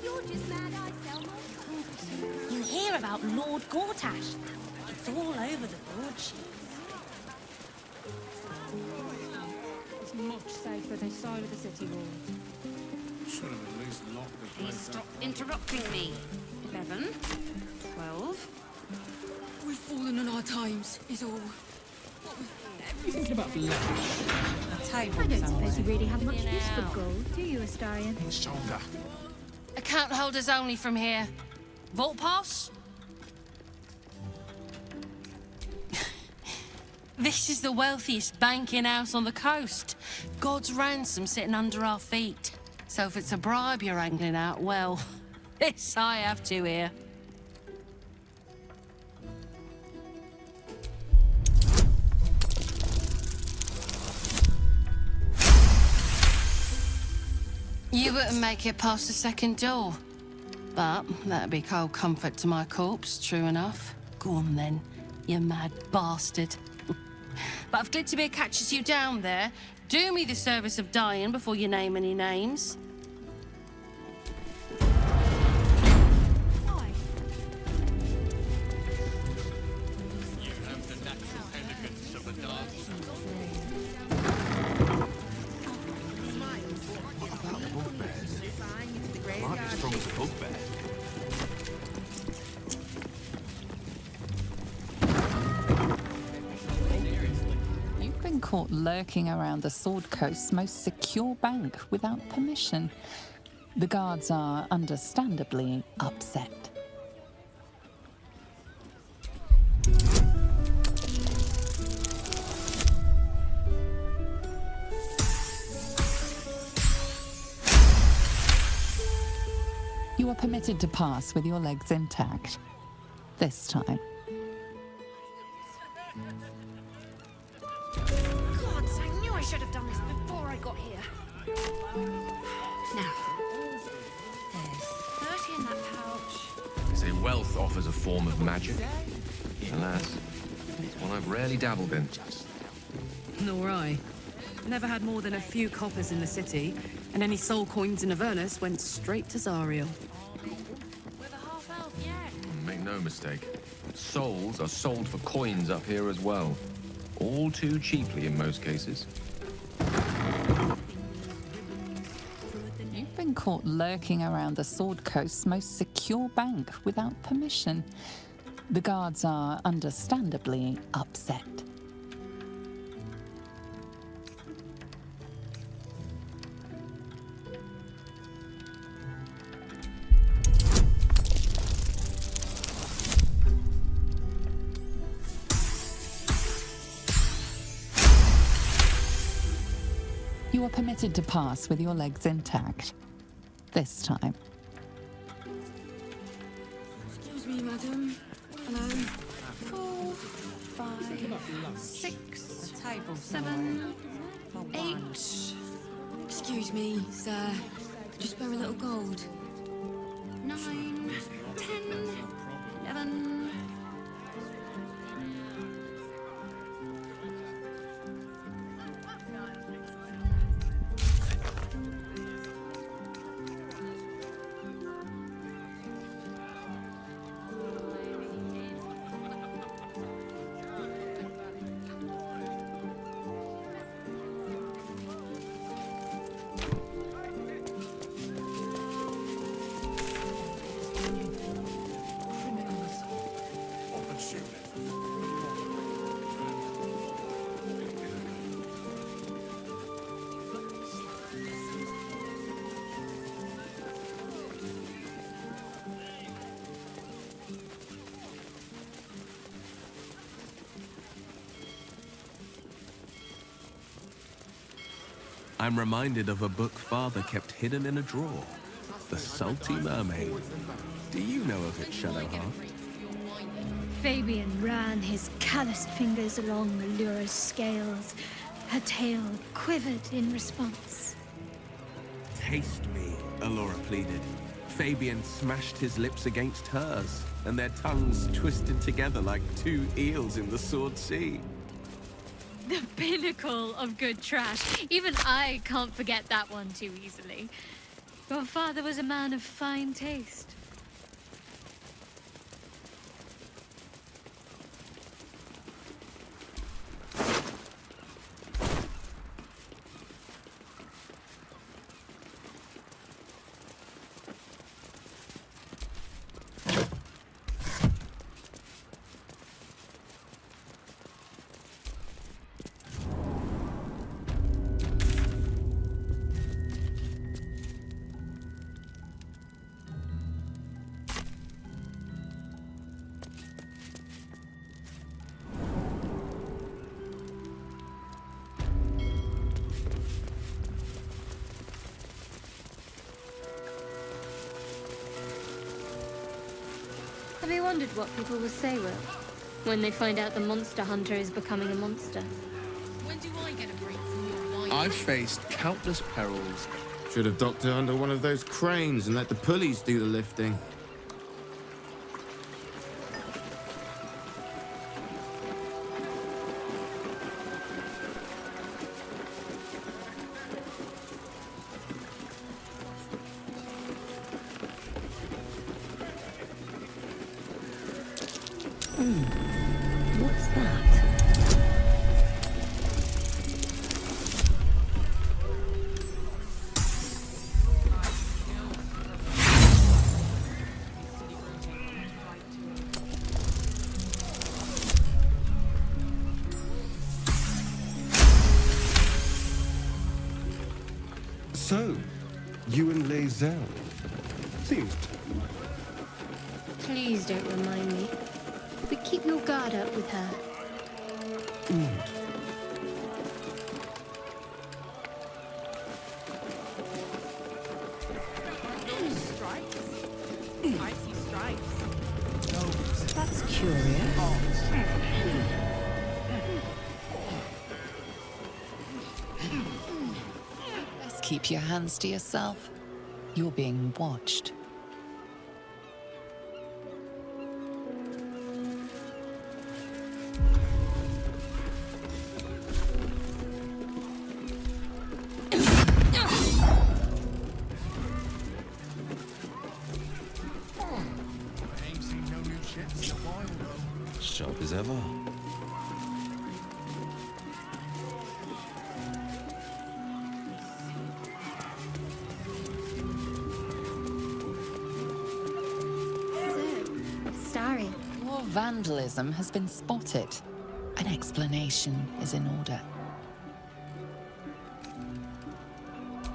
Speaker 12: You're just mad-eyed, Selma. You hear about Lord Gortash? It's all over the broadsheets.
Speaker 11: It's much safer this side of the city walls.
Speaker 20: Should have at least locked the
Speaker 17: Please
Speaker 20: place
Speaker 17: stop
Speaker 20: up.
Speaker 17: interrupting me. 11, 12.
Speaker 21: We've fallen on our times, is all.
Speaker 10: You thinking about lunch?
Speaker 12: I don't suppose you really have much use for gold, do you, Astarion?
Speaker 20: Shoulder.
Speaker 21: Account holders only from here. Vault pass? This is the wealthiest banking house on the coast. God's ransom sitting under our feet. So if it's a bribe you're angling out, well, this I have to hear. You wouldn't make it past the second door. But that'd be cold comfort to my corpse, true enough. Go on then, you mad bastard. But if Glitterbeard catches you down there, do me the service of dying before you name any names.
Speaker 20: You have the natural elegance of a dance.
Speaker 19: What about bugbears? Might be strong as a bugbear.
Speaker 5: You've been caught lurking around the Sword Coast's most secure bank without permission. The guards are understandably upset. You are permitted to pass with your legs intact. This time.
Speaker 12: Gods, I knew I should have done this before I got here.
Speaker 7: Oath offers a form of magic. Alas, it's one I've rarely dabbled in.
Speaker 14: Nor I. Never had more than a few coppers in the city, and any soul coins in Avernus went straight to Zariel.
Speaker 7: Make no mistake, souls are sold for coins up here as well. All too cheaply in most cases.
Speaker 5: You've been caught lurking around the Sword Coast's most secure bank without permission. The guards are understandably upset. You are permitted to pass with your legs intact. This time.
Speaker 17: Excuse me, madam. 4, 5, 6, 7, 8. Excuse me, sir. Could you spare a little gold? 9, 10, 11.
Speaker 15: I'm reminded of a book Father kept hidden in a drawer. The Salty Mermaid. Do you know of it, Shadowheart?
Speaker 12: Fabian ran his calloused fingers along Allura's scales. Her tail quivered in response.
Speaker 15: Taste me, Allura pleaded. Fabian smashed his lips against hers, and their tongues twisted together like two eels in the Sword Sea.
Speaker 12: The pinnacle of good trash. Even I can't forget that one too easily. Your father was a man of fine taste.
Speaker 8: Have you wondered what people will say, Will, when they find out the monster hunter is becoming a monster?
Speaker 10: When do I get a break from your life?
Speaker 9: I've faced countless perils. Should have docked her under one of those cranes and let the pulleys do the lifting.
Speaker 17: What's that?
Speaker 9: So, you and Lae'zel. Seems
Speaker 8: Please don't remind me. But keep your guard up with her.
Speaker 10: Icy stripes.
Speaker 5: That's curious. Best keep your hands to yourself. You're being watched.
Speaker 22: as ever.
Speaker 8: Starry.
Speaker 5: Your vandalism has been spotted. An explanation is in order.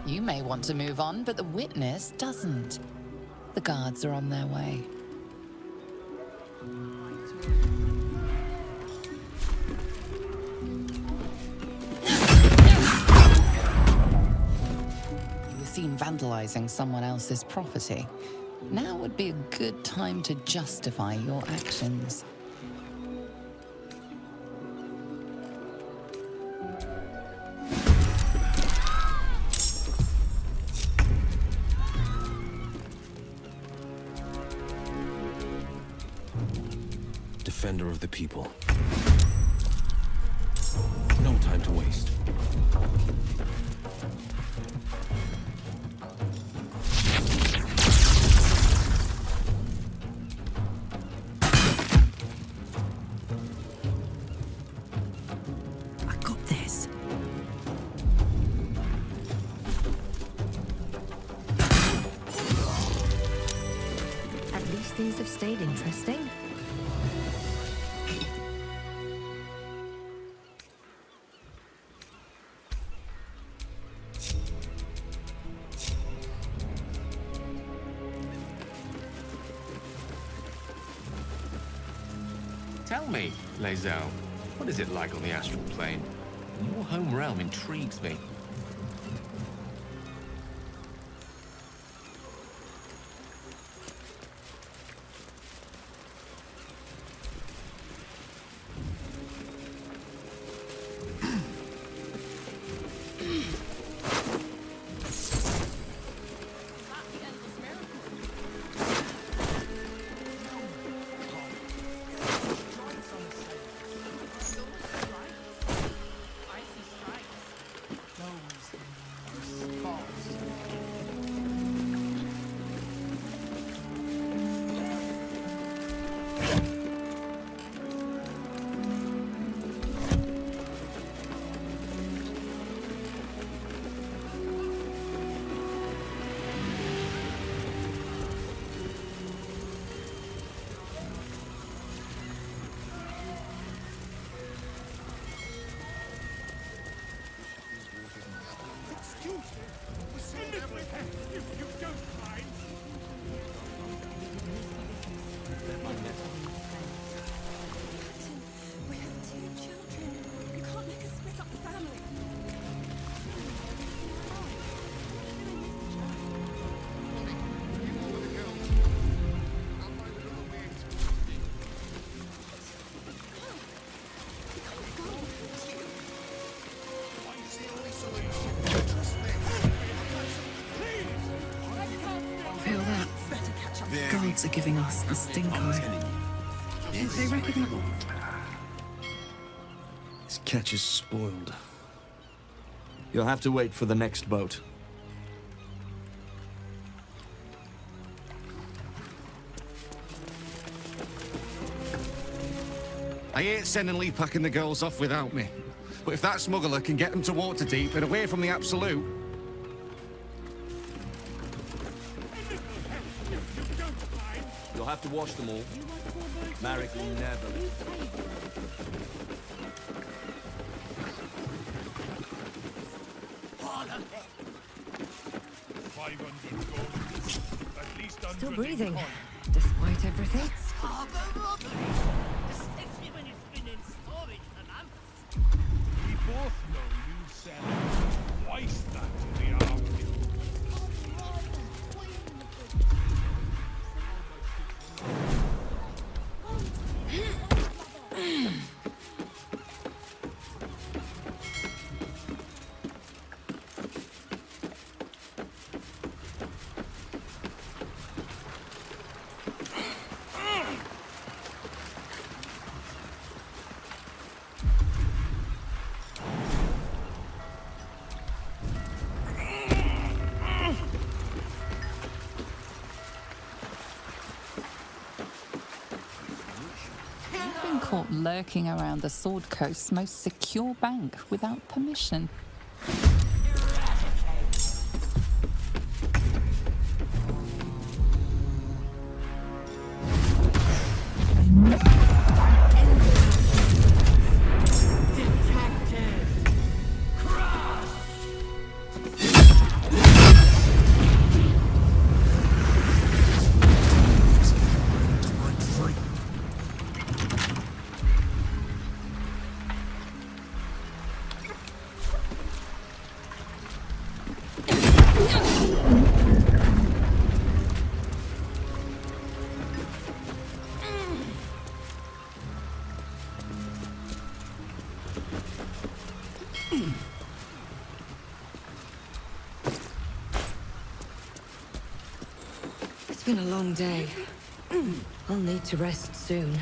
Speaker 5: You may want to move on, but the witness doesn't. The guards are on their way. You were seen vandalizing someone else's property. Now would be a good time to justify your actions.
Speaker 22: Defender of the people. No time to waste.
Speaker 11: I got this.
Speaker 17: At least things have stayed interesting.
Speaker 7: Tell me, Lae'zel, what is it like on the astral plane? Your home realm intrigues me.
Speaker 14: Feel that? Guards are giving us the stink eye. Did they recognize?
Speaker 2: This catch is spoiled. You'll have to wait for the next boat.
Speaker 6: I hate sending Lee packing the girls off without me. But if that smuggler can get them to Waterdeep and away from the Absolute...
Speaker 2: You'll have to wash them all. Marek will never leave.
Speaker 17: Still breathing, despite everything.
Speaker 20: We both know you sell twice that to the army.
Speaker 5: caught lurking around the Sword Coast's most secure bank without permission.
Speaker 17: It's been a long day. I'll need to rest soon.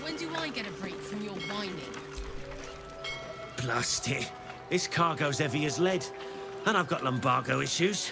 Speaker 10: When do I get a break from your whining?
Speaker 4: Blast it. This cargo's heavy as lead, and I've got lumbago issues.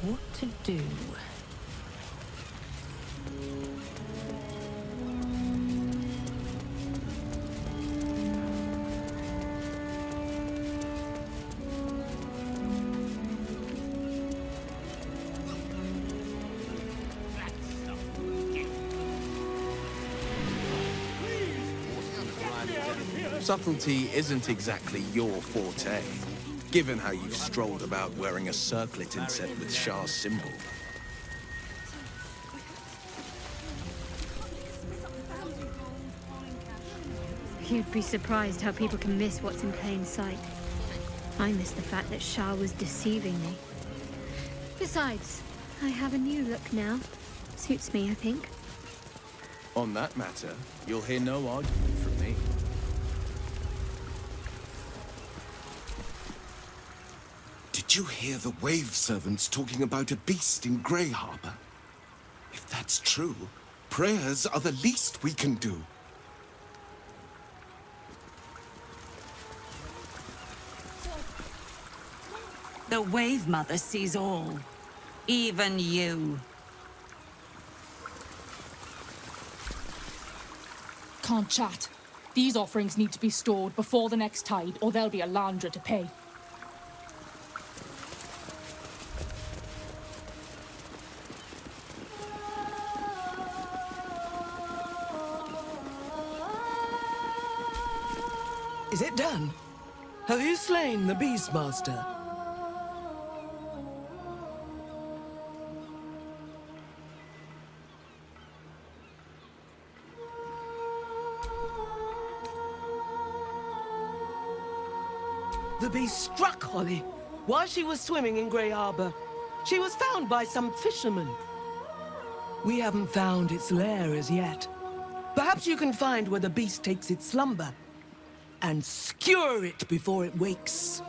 Speaker 3: What to do?
Speaker 22: Subtlety isn't exactly your forte, given how you've strolled about wearing a circlet inset with Shah's symbol.
Speaker 8: You'd be surprised how people can miss what's in plain sight. I missed the fact that Shah was deceiving me. Besides, I have a new look now. Suits me, I think.
Speaker 22: On that matter, you'll hear no argument from me.
Speaker 18: Did you hear the wave servants talking about a beast in Grey Harbor? If that's true, prayers are the least we can do.
Speaker 3: The Wave Mother sees all. Even you.
Speaker 23: Can't chat. These offerings need to be stored before the next tide, or there'll be a landra to pay.
Speaker 24: Is it done? Have you slain the Beastmaster? The beast struck Holly while she was swimming in Grey Harbor. She was found by some fishermen. We haven't found its lair as yet. Perhaps you can find where the beast takes its slumber and skewer it before it wakes.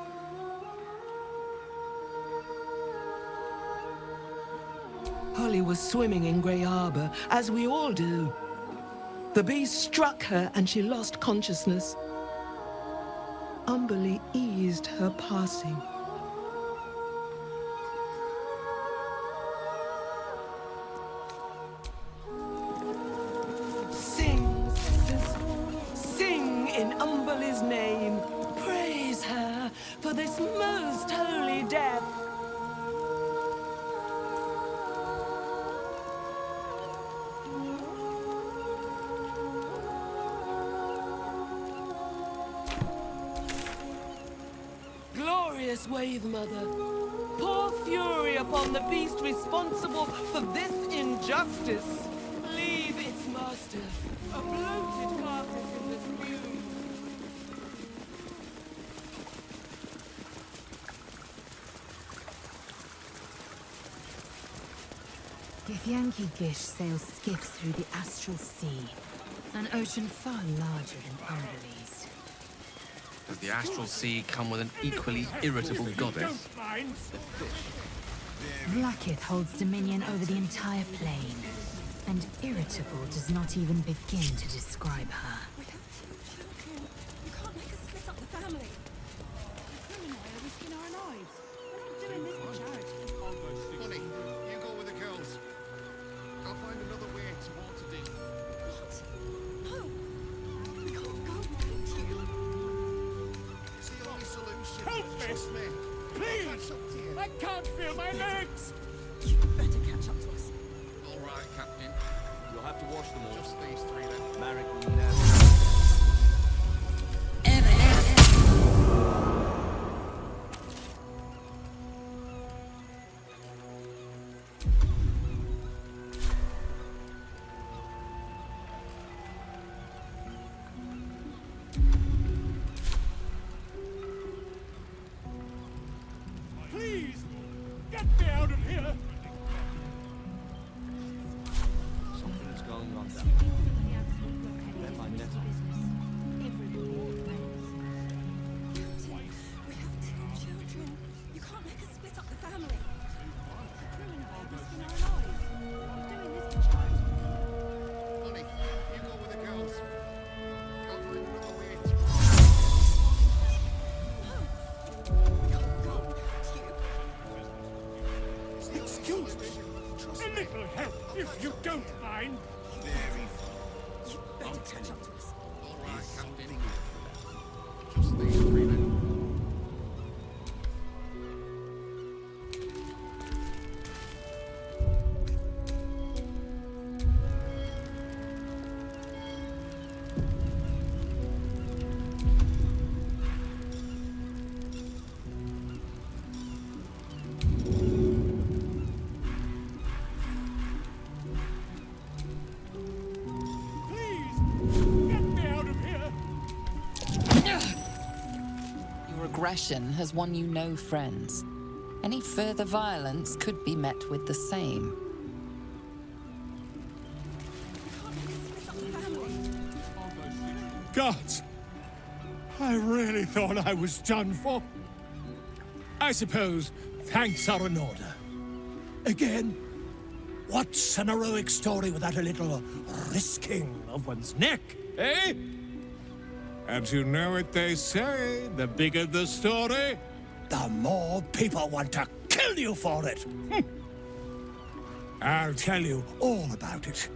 Speaker 24: Holly was swimming in Grey Harbor, as we all do. The beast struck her and she lost consciousness. Umberly eased her passing. Sing, sisters. Sing in Umberly's name. Praise her for this most holy death. Glorious Wave Mother, pour fury upon the beast responsible for this injustice. Leave its master, a bloated carcass in the spume.
Speaker 1: Githyanki Gish sails skiffs through the astral sea, an ocean far larger than Umberly's.
Speaker 7: Does the astral sea come with an equally irritable goddess?
Speaker 1: Vlaakith holds dominion over the entire plane, and irritable does not even begin to describe her.
Speaker 14: You can't make us split up the family. Quinn and I are risking our lives. We're not doing this for charity.
Speaker 6: Honey, you go with the girls. I'll find another way to Waterdeep.
Speaker 14: What? No. We can't go without you.
Speaker 6: It's the only solution.
Speaker 13: Help me!
Speaker 6: Trust me.
Speaker 13: Please! I can't feel my legs!
Speaker 14: You better catch up to us.
Speaker 6: All right, Captain.
Speaker 2: You'll have to wash them all.
Speaker 6: Just these three then.
Speaker 2: Marek will never.
Speaker 13: Please! Get me out of here!
Speaker 2: Something's going on down. Let my net
Speaker 20: If you don't mind.
Speaker 18: Very fun. I'm telling you. All right, something just these three men.
Speaker 5: Aggression has won you no friends. Any further violence could be met with the same.
Speaker 20: Gods! I really thought I was done for. I suppose thanks are in order. Again, what's an heroic story without a little risking of one's neck, eh? And you know what they say, the bigger the story, the more people want to kill you for it. I'll tell you all about it,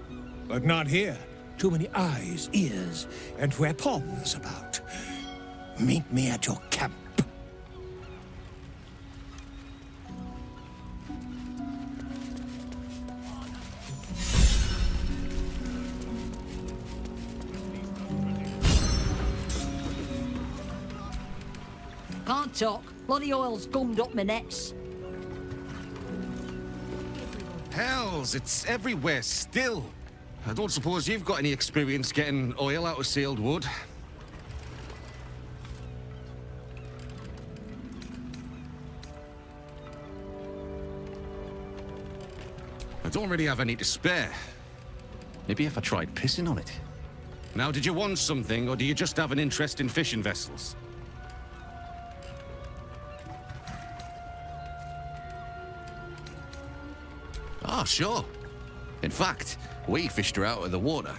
Speaker 20: but not here. Too many eyes, ears, and weapons about. Meet me at your camp.
Speaker 15: Can't talk. Bloody oil's gummed up my nets.
Speaker 6: Hells, it's everywhere still. I don't suppose you've got any experience getting oil out of sealed wood. I don't really have any to spare. Maybe if I tried pissing on it. Now, did you want something, or do you just have an interest in fishing vessels? Ah, sure. In fact, we fished her out of the water.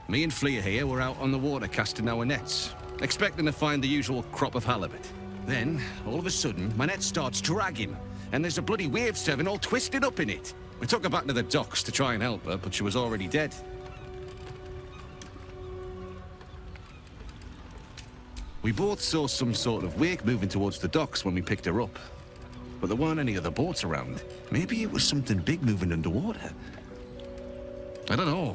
Speaker 6: Me and Flea here were out on the water casting our nets, expecting to find the usual crop of halibut. Then, all of a sudden, my net starts dragging, and there's a bloody wave servant all twisted up in it. We took her back to the docks to try and help her, but she was already dead. We both saw some sort of wake moving towards the docks when we picked her up. But there weren't any other boats around. Maybe it was something big moving underwater. I don't know.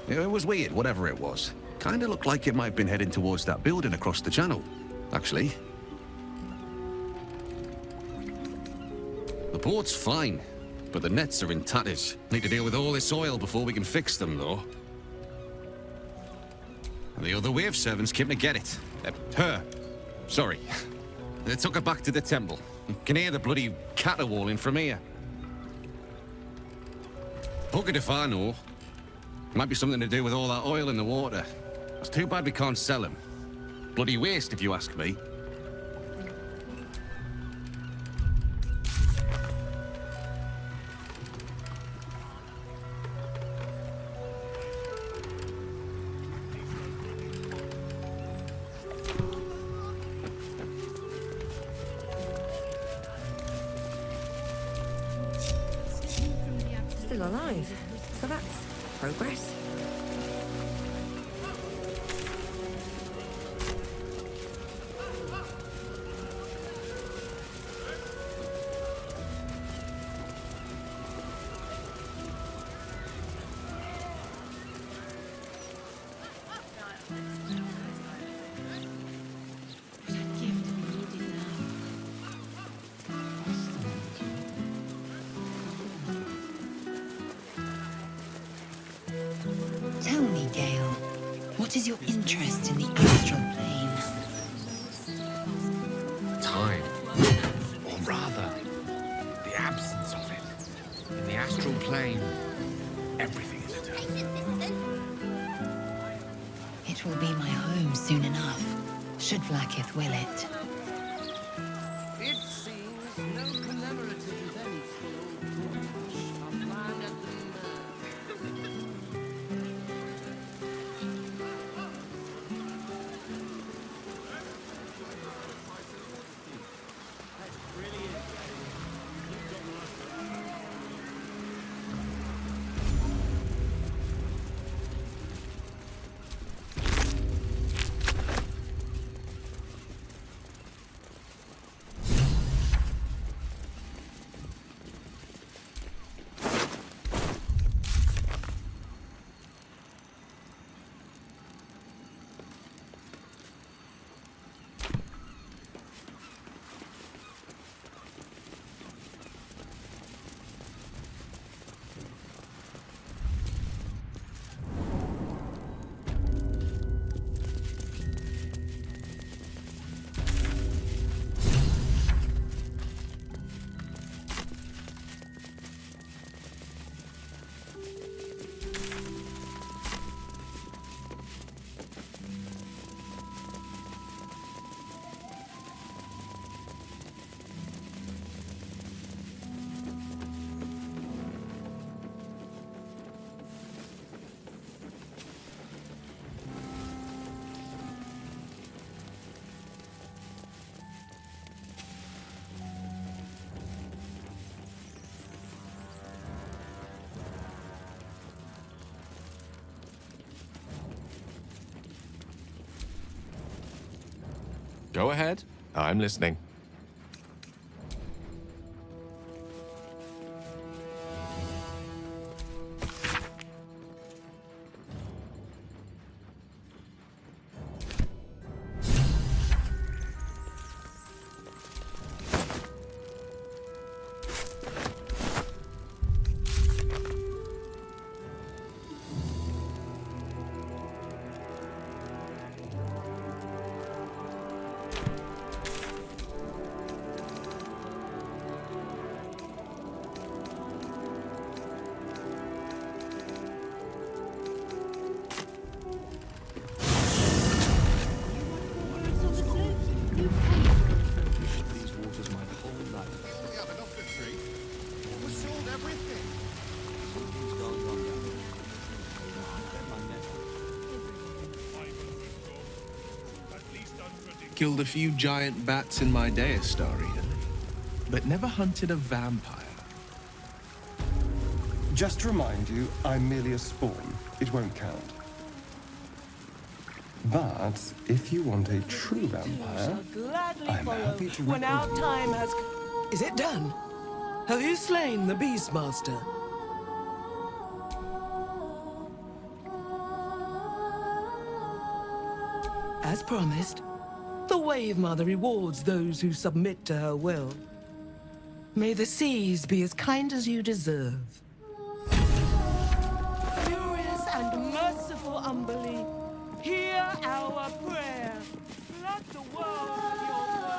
Speaker 6: It was weird, whatever it was. Kinda looked like it might have been heading towards that building across the channel, actually. The boat's fine, but the nets are in tatters. Need to deal with all this oil before we can fix them, though. The other wave servants came to get it. Her. Sorry. They took her back to the temple. You can hear the bloody caterwauling from here. Buggered if I know. Might be something to do with all that oil in the water. It's too bad we can't sell them. Bloody waste, if you ask me.
Speaker 17: Still alive, so that's progress.
Speaker 1: Tell me, Gale, what is your interest in the astral plane?
Speaker 7: Time. Or rather, the absence of it. In the astral plane, everything is eternal.
Speaker 1: It will be my home soon enough, should Vlaakith will it.
Speaker 9: It seems no commemorative events are planned at the
Speaker 12: Go ahead. I'm listening.
Speaker 22: Killed a few giant bats in my day, Astarian, but never hunted a vampire.
Speaker 16: Just to remind you, I'm merely a spawn. It won't count. But if you want a true vampire, I'm happy to
Speaker 24: when our time has... Is it done? Have you slain the Beastmaster? As promised, the Wave Mother rewards those who submit to her will. May the seas be as kind as you deserve. Furious and merciful Umberly, hear our prayer. Flood the world with your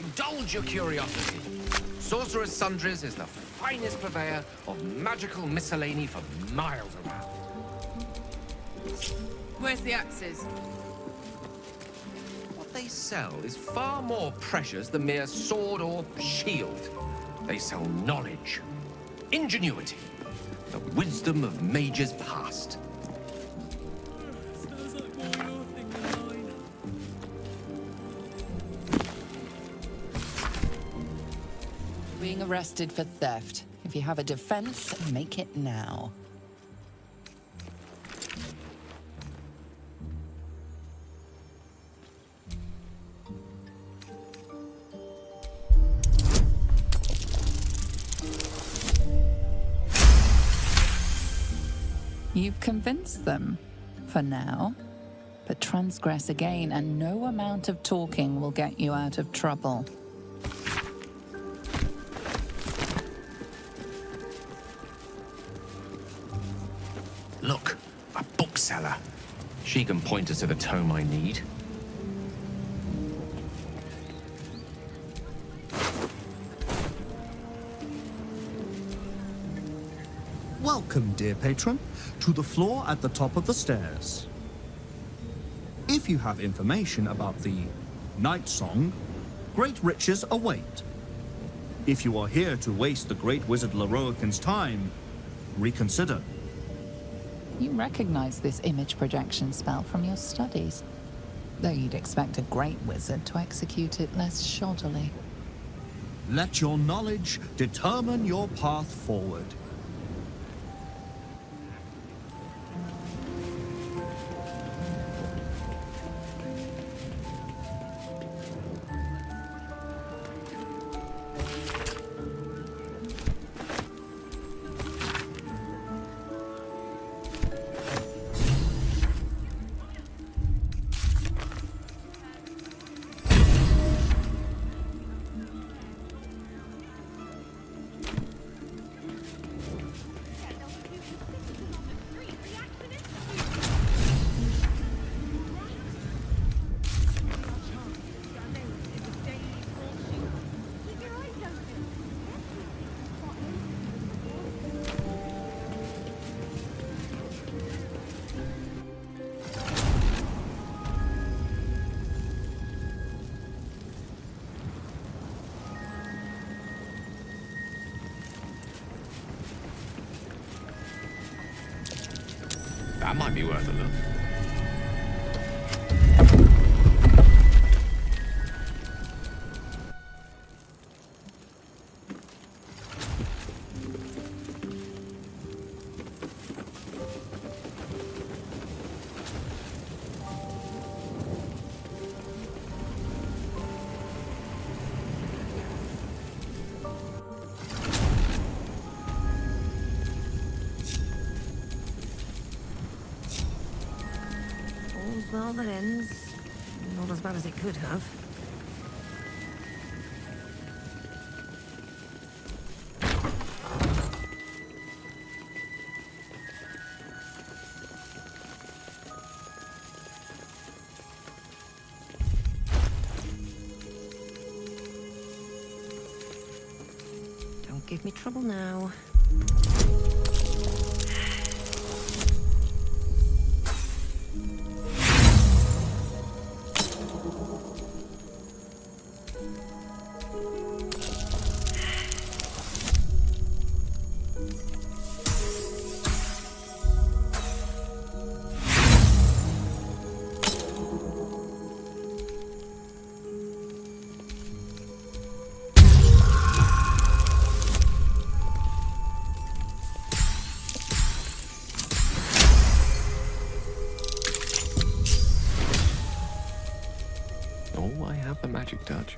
Speaker 7: Indulge your curiosity. Sorcerer's Sundries is the finest purveyor of magical miscellany for miles around.
Speaker 14: Where's the axes?
Speaker 7: What they sell is far more precious than mere sword or shield. They sell knowledge, ingenuity, the wisdom of mages past.
Speaker 5: Being arrested for theft. If you have a defense, make it now. You've convinced them, for now. But transgress again, and no amount of talking will get you out of trouble.
Speaker 7: Look, a bookseller. She can point us to the tome I need.
Speaker 19: Welcome, dear patron, to the floor at the top of the stairs. If you have information about the Night Song, great riches await. If you are here to waste the great wizard Leroican's time, reconsider.
Speaker 5: You recognize this image projection spell from your studies, though you'd expect a great wizard to execute it less shoddily.
Speaker 19: Let your knowledge determine your path forward.
Speaker 7: That might be worth a look.
Speaker 17: Well, that ends. Not as bad as it could have. Don't give me trouble now.
Speaker 7: Oh, I have the magic touch.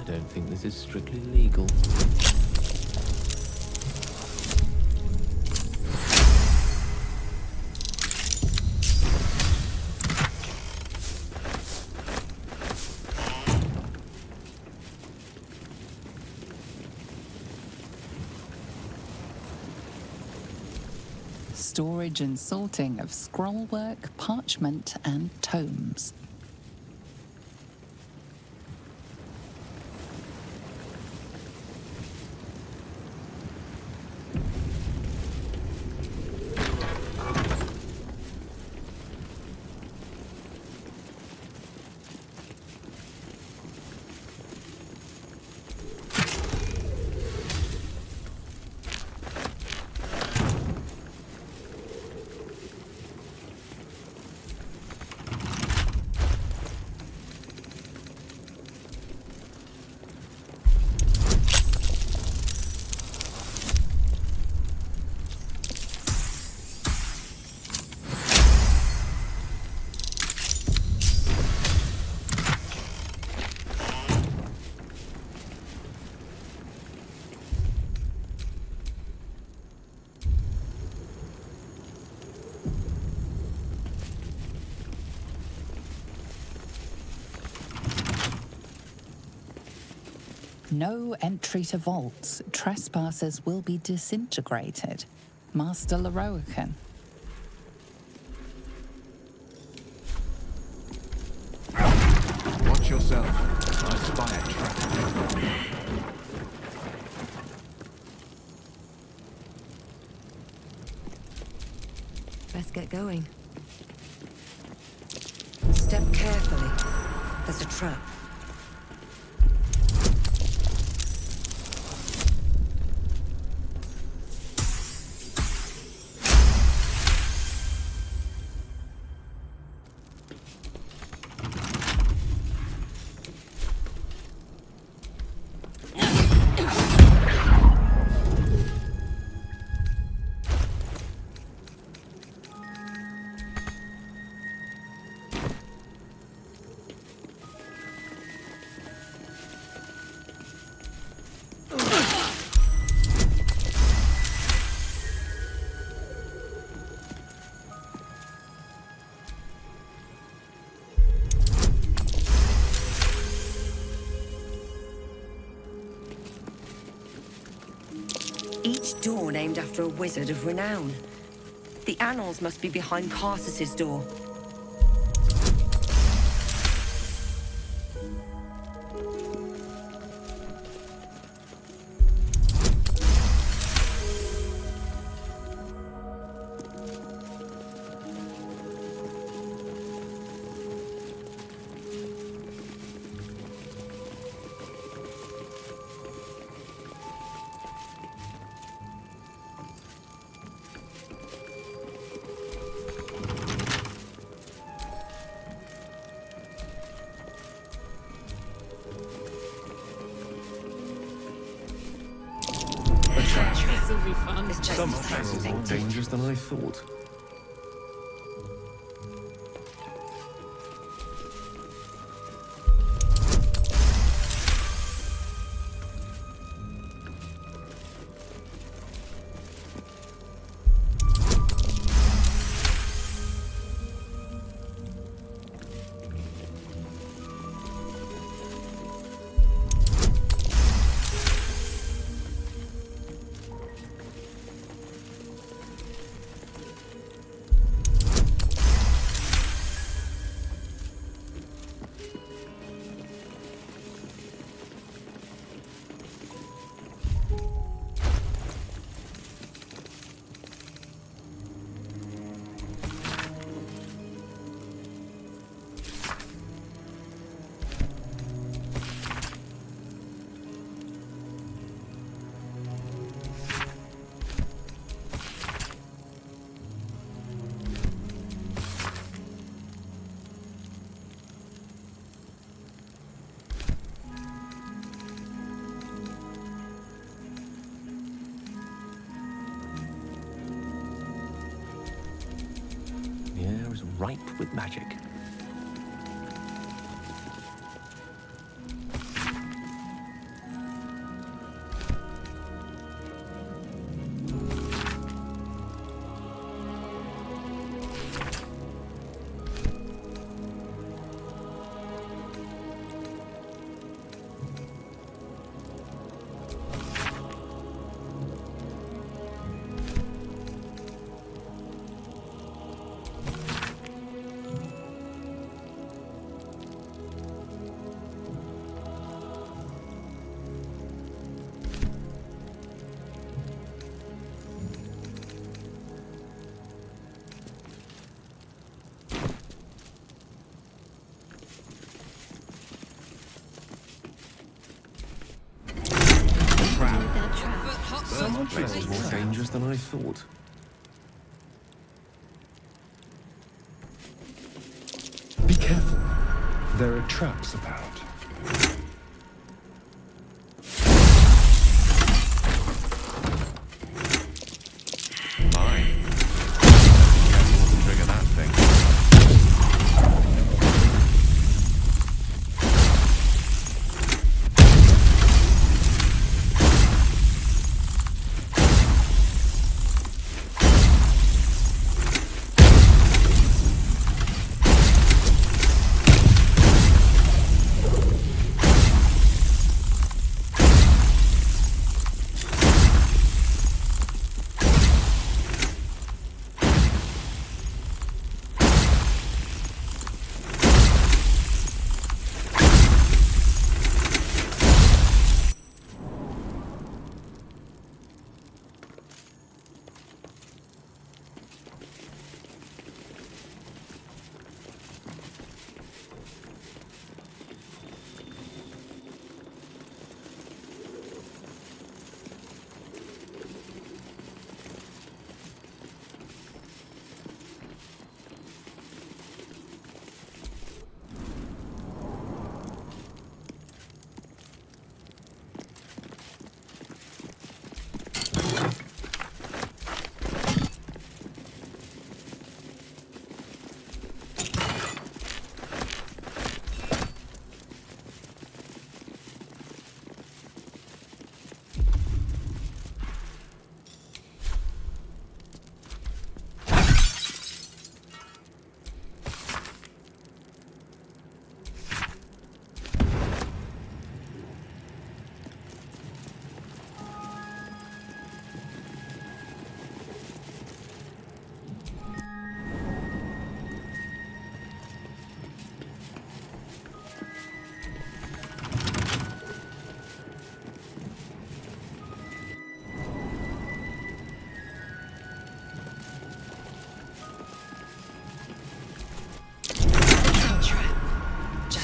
Speaker 7: I don't think this is strictly legal.
Speaker 5: Storage and sorting of scrollwork, parchment, and tomes. No entry to vaults. Trespassers will be disintegrated. Master Leroican.
Speaker 22: Watch yourself. I spy a trap.
Speaker 17: Best get going. Step carefully. There's a trap. Each door named after a wizard of renown. The annals must be behind Carsus's door.
Speaker 22: Some perils more dangerous than I thought. Ripe with magic. Some places more dangerous than I thought.
Speaker 16: Be careful. There are traps about.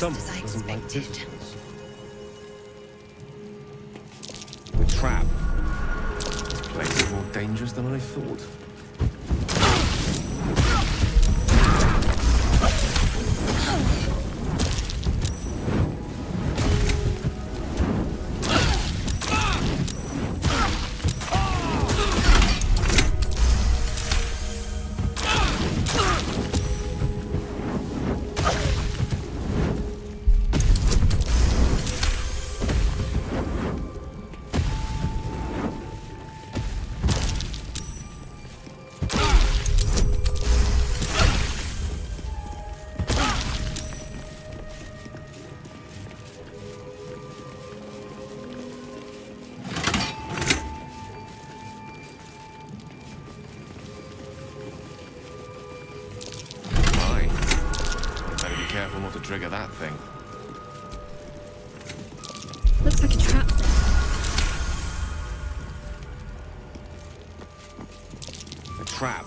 Speaker 16: Someone
Speaker 1: as I
Speaker 16: doesn't like
Speaker 1: expected.
Speaker 16: visitors.
Speaker 7: The trap. This place is more dangerous than I thought. Careful not to trigger that thing.
Speaker 8: Looks like a trap there.
Speaker 7: A trap.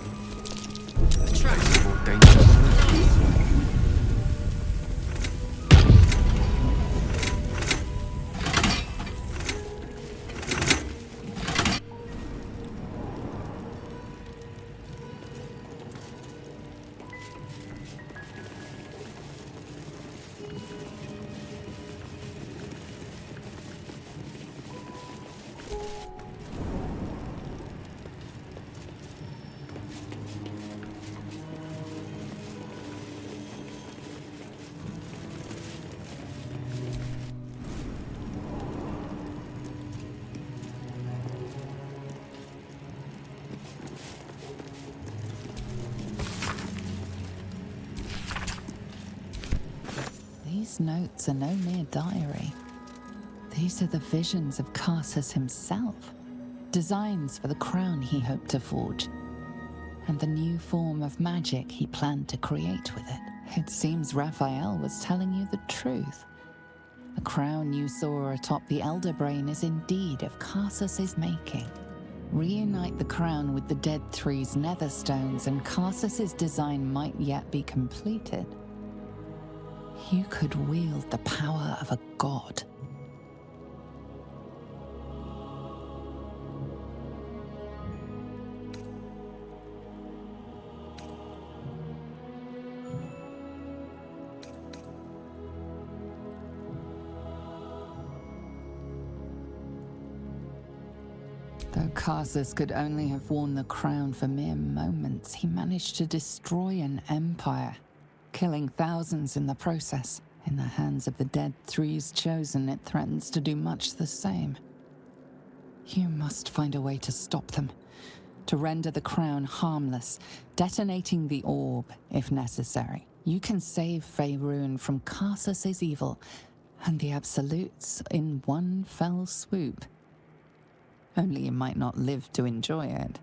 Speaker 8: The trap.
Speaker 7: It's more dangerous than I thought.
Speaker 5: These notes are no mere diary. These are the visions of Karsus himself, designs for the crown he hoped to forge, and the new form of magic he planned to create with it. It seems Raphael was telling you the truth. The crown you saw atop the Elder Brain is indeed of Karsus's making. Reunite the crown with the Dead Three's netherstones, and Karsus's design might yet be completed. You could wield the power of a god. Though Karsus could only have worn the crown for mere moments, he managed to destroy an empire, killing thousands in the process. In the hands of the Dead Three's chosen, it threatens to do much the same. You must find a way to stop them, to render the crown harmless, detonating the orb if necessary. You can save Faerun from Karsus's evil and the Absolutes in one fell swoop. Only you might not live to enjoy it.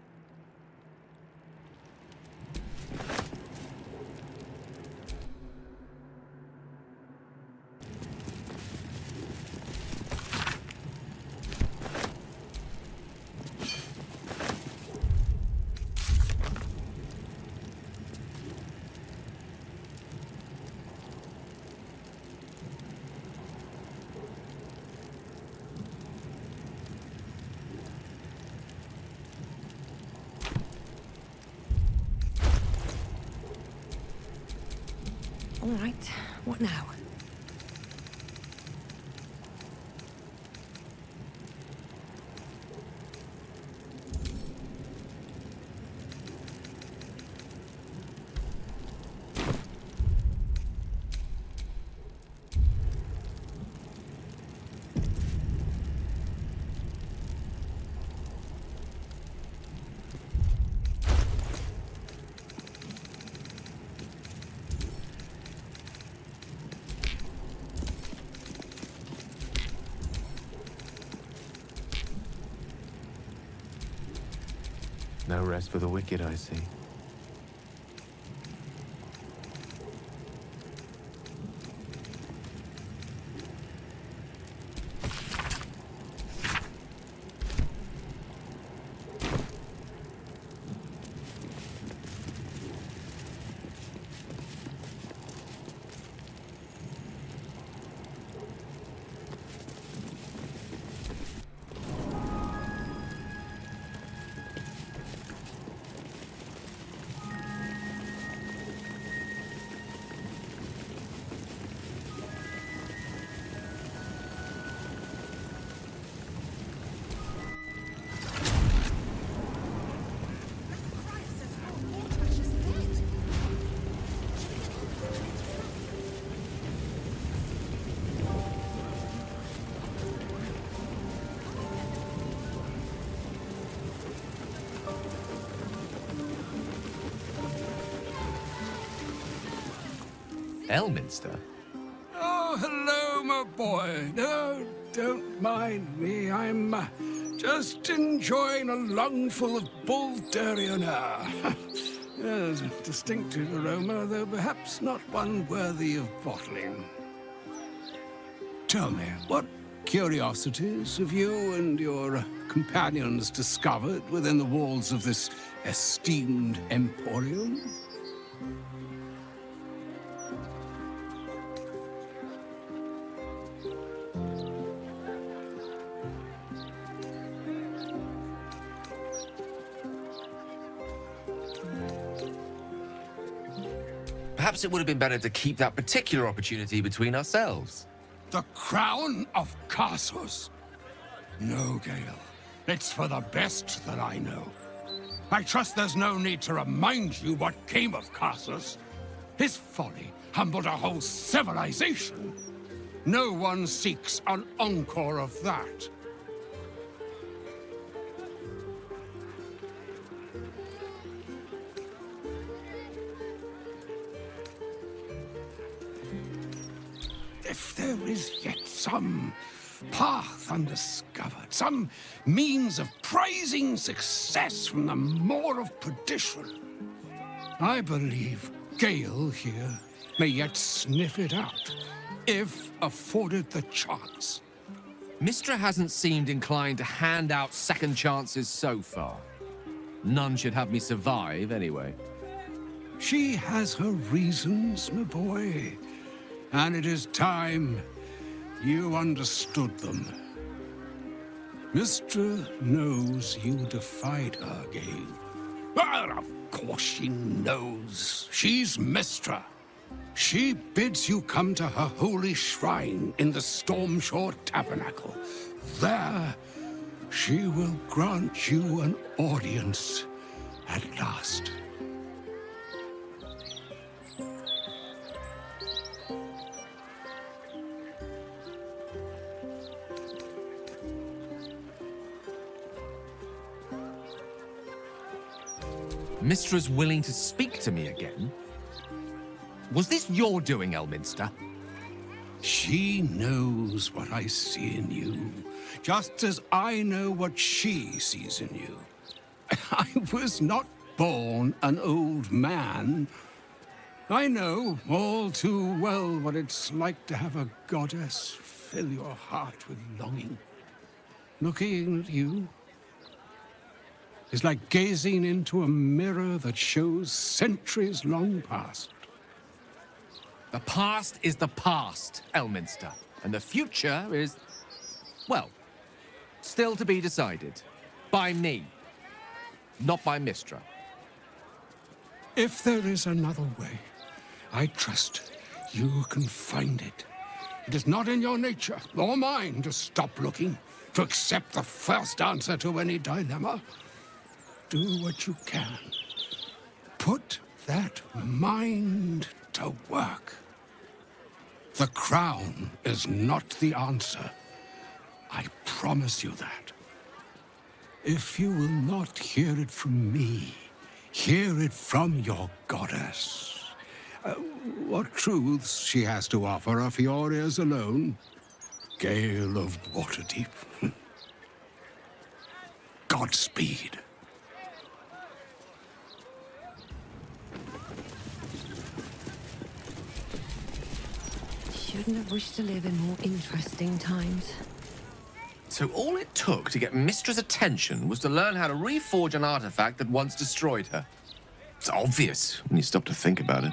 Speaker 17: All right, what now?
Speaker 7: No rest for the wicked, I see. Elminster?
Speaker 10: Oh, hello, my boy. No, don't mind me. I'm just enjoying a lungful of Baldurian air. There's a distinctive aroma, though perhaps not one worthy of bottling. Tell me, what curiosities have you and your companions discovered within the walls of this esteemed emporium?
Speaker 7: Perhaps it would have been better to keep that particular opportunity between ourselves.
Speaker 10: The crown of Karsus? No, Gale. It's for the best that I know. I trust there's no need to remind you what came of Karsus. His folly humbled a whole civilization. No one seeks an encore of that. If there is yet some path undiscovered, some means of prizing success from the maw of perdition, I believe Gale here may yet sniff it out, if afforded the chance.
Speaker 7: Mistra hasn't seemed inclined to hand out second chances so far. None should have me survive, anyway.
Speaker 10: She has her reasons, my boy. And it is time you understood them. Mistra knows you defied her, Gale. Well, of course she knows. She's Mistra. She bids you come to her holy shrine in the Stormshore Tabernacle. There, she will grant you an audience at last.
Speaker 7: Mistra's willing to speak to me again? Was this your doing, Elminster?
Speaker 10: She knows what I see in you, just as I know what she sees in you. I was not born an old man. I know all too well what it's like to have a goddess fill your heart with longing. Looking at you is like gazing into a mirror that shows centuries long past.
Speaker 7: The past is the past, Elminster. And the future is, well, still to be decided. By me. Not by Mistra.
Speaker 10: If there is another way, I trust you can find it. It is not in your nature, or mine, to stop looking, to accept the first answer to any dilemma. Do what you can. Put that mind to work. The crown is not the answer. I promise you that. If you will not hear it from me, hear it from your goddess. What truths she has to offer are for your ears alone. Gale of Waterdeep. Godspeed.
Speaker 17: Shouldn't have wished to live in more interesting times.
Speaker 7: So all it took to get Mistra's attention was to learn how to reforge an artifact that once destroyed her. It's obvious when you stop to think about it.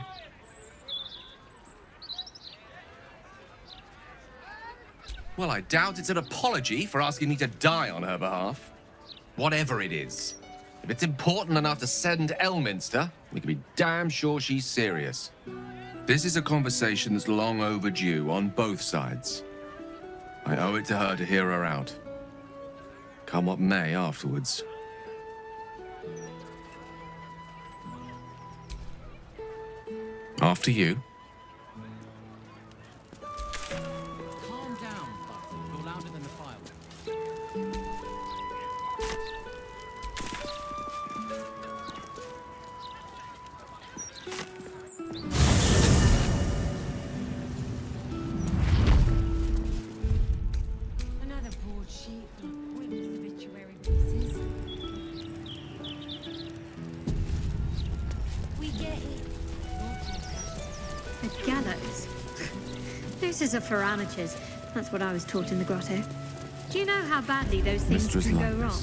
Speaker 7: Well, I doubt it's an apology for asking me to die on her behalf. Whatever it is. If it's important enough to send Elminster, we can be damn sure she's serious. This is a conversation that's long overdue on both sides. I owe it to her to hear her out. Come what may afterwards. After you.
Speaker 11: Calm down, Baldur. You're louder than the fireworks.
Speaker 8: A gallows? Nooses are for amateurs. That's what I was taught in the grotto. Do you know how badly those things can go wrong?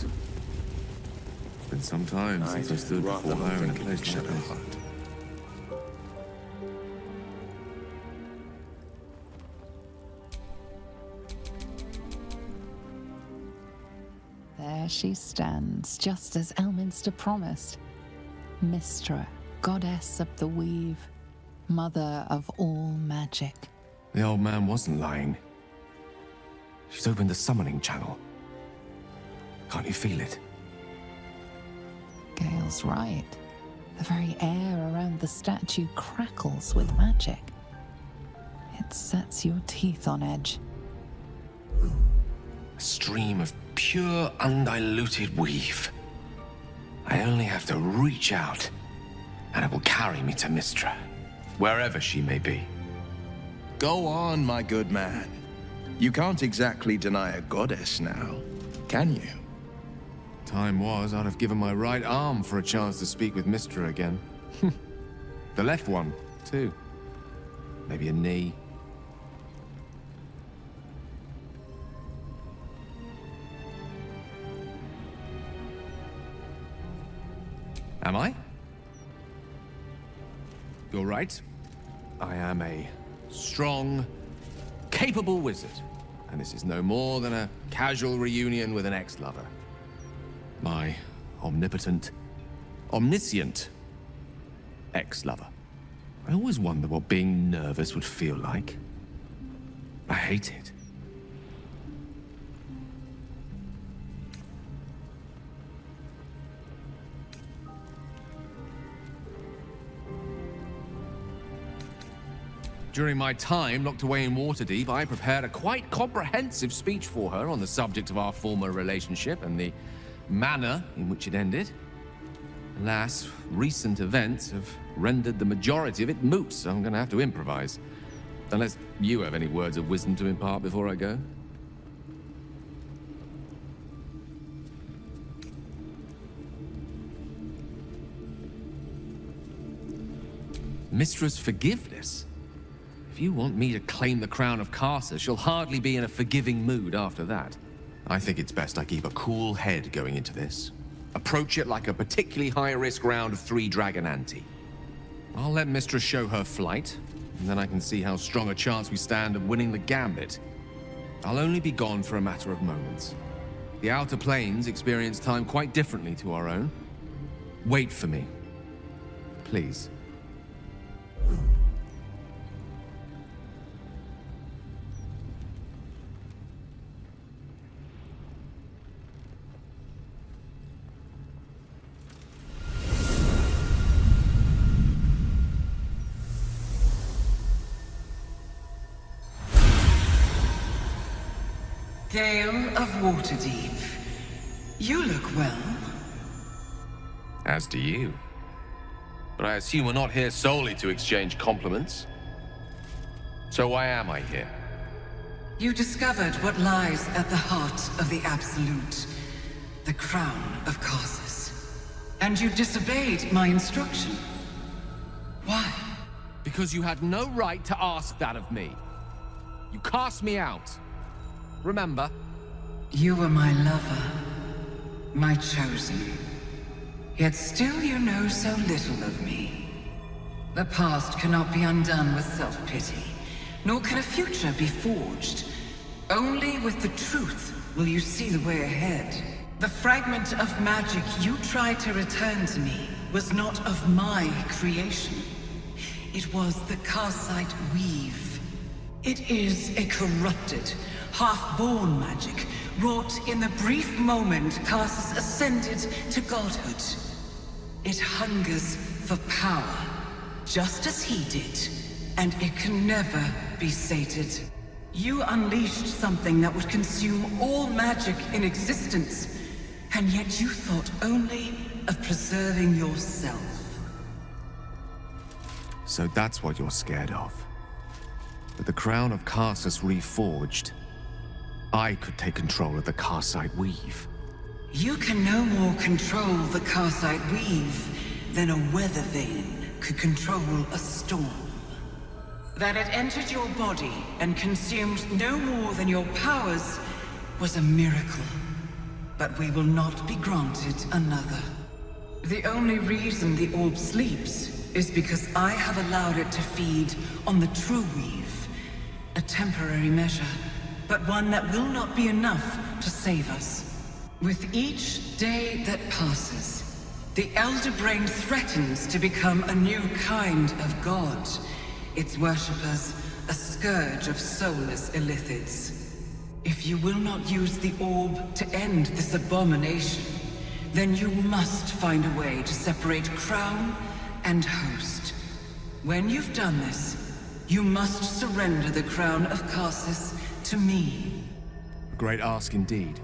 Speaker 7: It's been some time since I stood before her in a place like this.
Speaker 5: There she stands, just as Elminster promised. Mystra, goddess of the weave, mother of all magic.
Speaker 7: The old man wasn't lying. She's opened the summoning channel. Can't you feel it?
Speaker 5: Gale's right. The very air around the statue crackles with magic. It sets your teeth on edge.
Speaker 7: A stream of pure, undiluted weave. I only have to reach out, and it will carry me to Mystra, wherever she may be.
Speaker 22: Go on, my good man. You can't exactly deny a goddess now, can you?
Speaker 7: Time was, I'd have given my right arm for a chance to speak with Mystra again. The left one, too. Maybe a knee. Am I? You're right. I am a strong, capable wizard. And this is no more than a casual reunion with an ex-lover. My omnipotent, omniscient ex-lover. I always wonder what being nervous would feel like. I hate it. During my time locked away in Waterdeep, I prepared a quite comprehensive speech for her on the subject of our former relationship and the manner in which it ended. Alas, recent events have rendered the majority of it moot, so I'm going to have to improvise. Unless you have any words of wisdom to impart before I go. Mistra's forgiveness? If you want me to claim the crown of Carcer, she'll hardly be in a forgiving mood after that. I think it's best I keep a cool head going into this. Approach it like a particularly high-risk round of 3 dragon ante. I'll let Mystra show her flight, and then I can see how strong a chance we stand of winning the gambit. I'll only be gone for a matter of moments. The Outer Planes experience time quite differently to our own. Wait for me. Please.
Speaker 3: Gale of Waterdeep. You look well.
Speaker 7: As do you. But I assume we're not here solely to exchange compliments. So why am I here?
Speaker 3: You discovered what lies at the heart of the Absolute, the crown of Carcer. And you disobeyed my instruction. Why?
Speaker 7: Because you had no right to ask that of me. You cast me out. Remember?
Speaker 3: You were my lover, my chosen. Yet still you know so little of me. The past cannot be undone with self-pity, nor can a future be forged. Only with the truth will you see the way ahead. The fragment of magic you tried to return to me was not of my creation. It was the Carcite weave. It is a corrupted, half-born magic, wrought in the brief moment Carcer ascended to godhood. It hungers for power, just as he did, and it can never be sated. You unleashed something that would consume all magic in existence, and yet you thought only of preserving yourself.
Speaker 7: So that's what you're scared of. With the crown of Carcer reforged, I could take control of the Carcite weave.
Speaker 3: You can no more control the Carcite weave than a weather vane. could control a storm. That it entered your body and consumed no more than your powers was a miracle. But we will not be granted another. The only reason the orb sleeps is because I have allowed it to feed on the true weave. A temporary measure, but one that will not be enough to save us. With each day that passes, the Elder Brain threatens to become a new kind of god. Its worshippers, a scourge of soulless Illithids. If you will not use the orb to end this abomination, then you must find a way to separate crown and host. When you've done this, you must surrender the crown of Karsus to me.
Speaker 7: A great ask indeed.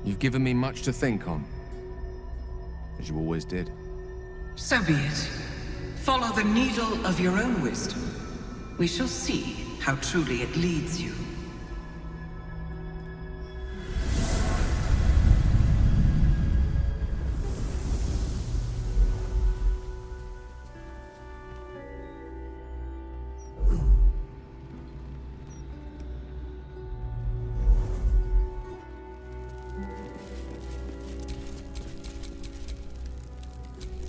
Speaker 7: You've given me much to think on, as you always did.
Speaker 3: So be it. Follow the needle of your own wisdom. We shall see how truly it leads you.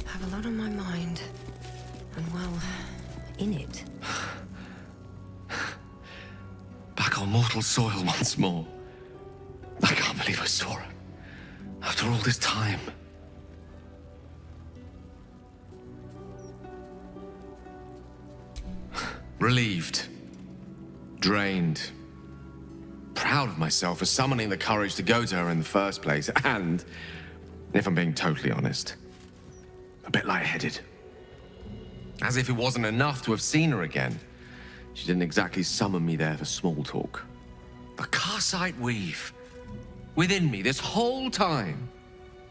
Speaker 17: I have a lot on my mind. And well, in it.
Speaker 7: Back on mortal soil once more. I can't believe I saw her. After all this time. Relieved. Drained. Proud of myself for summoning the courage to go to her in the first place. And, if I'm being totally honest, a bit lightheaded. As if it wasn't enough to have seen her again. She didn't exactly summon me there for small talk. The Karsite weave. Within me this whole time.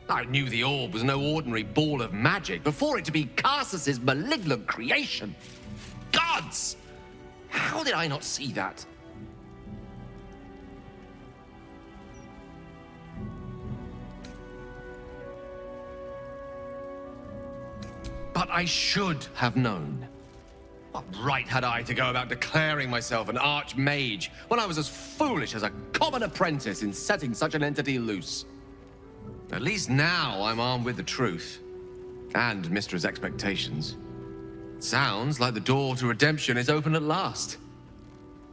Speaker 7: I knew the orb was no ordinary ball of magic before it to be Karsus's malignant creation. Gods! How did I not see that? But I should have known. What right had I to go about declaring myself an archmage when I was as foolish as a common apprentice in setting such an entity loose? At least now I'm armed with the truth. And Mistra's expectations. Sounds like the door to redemption is open at last.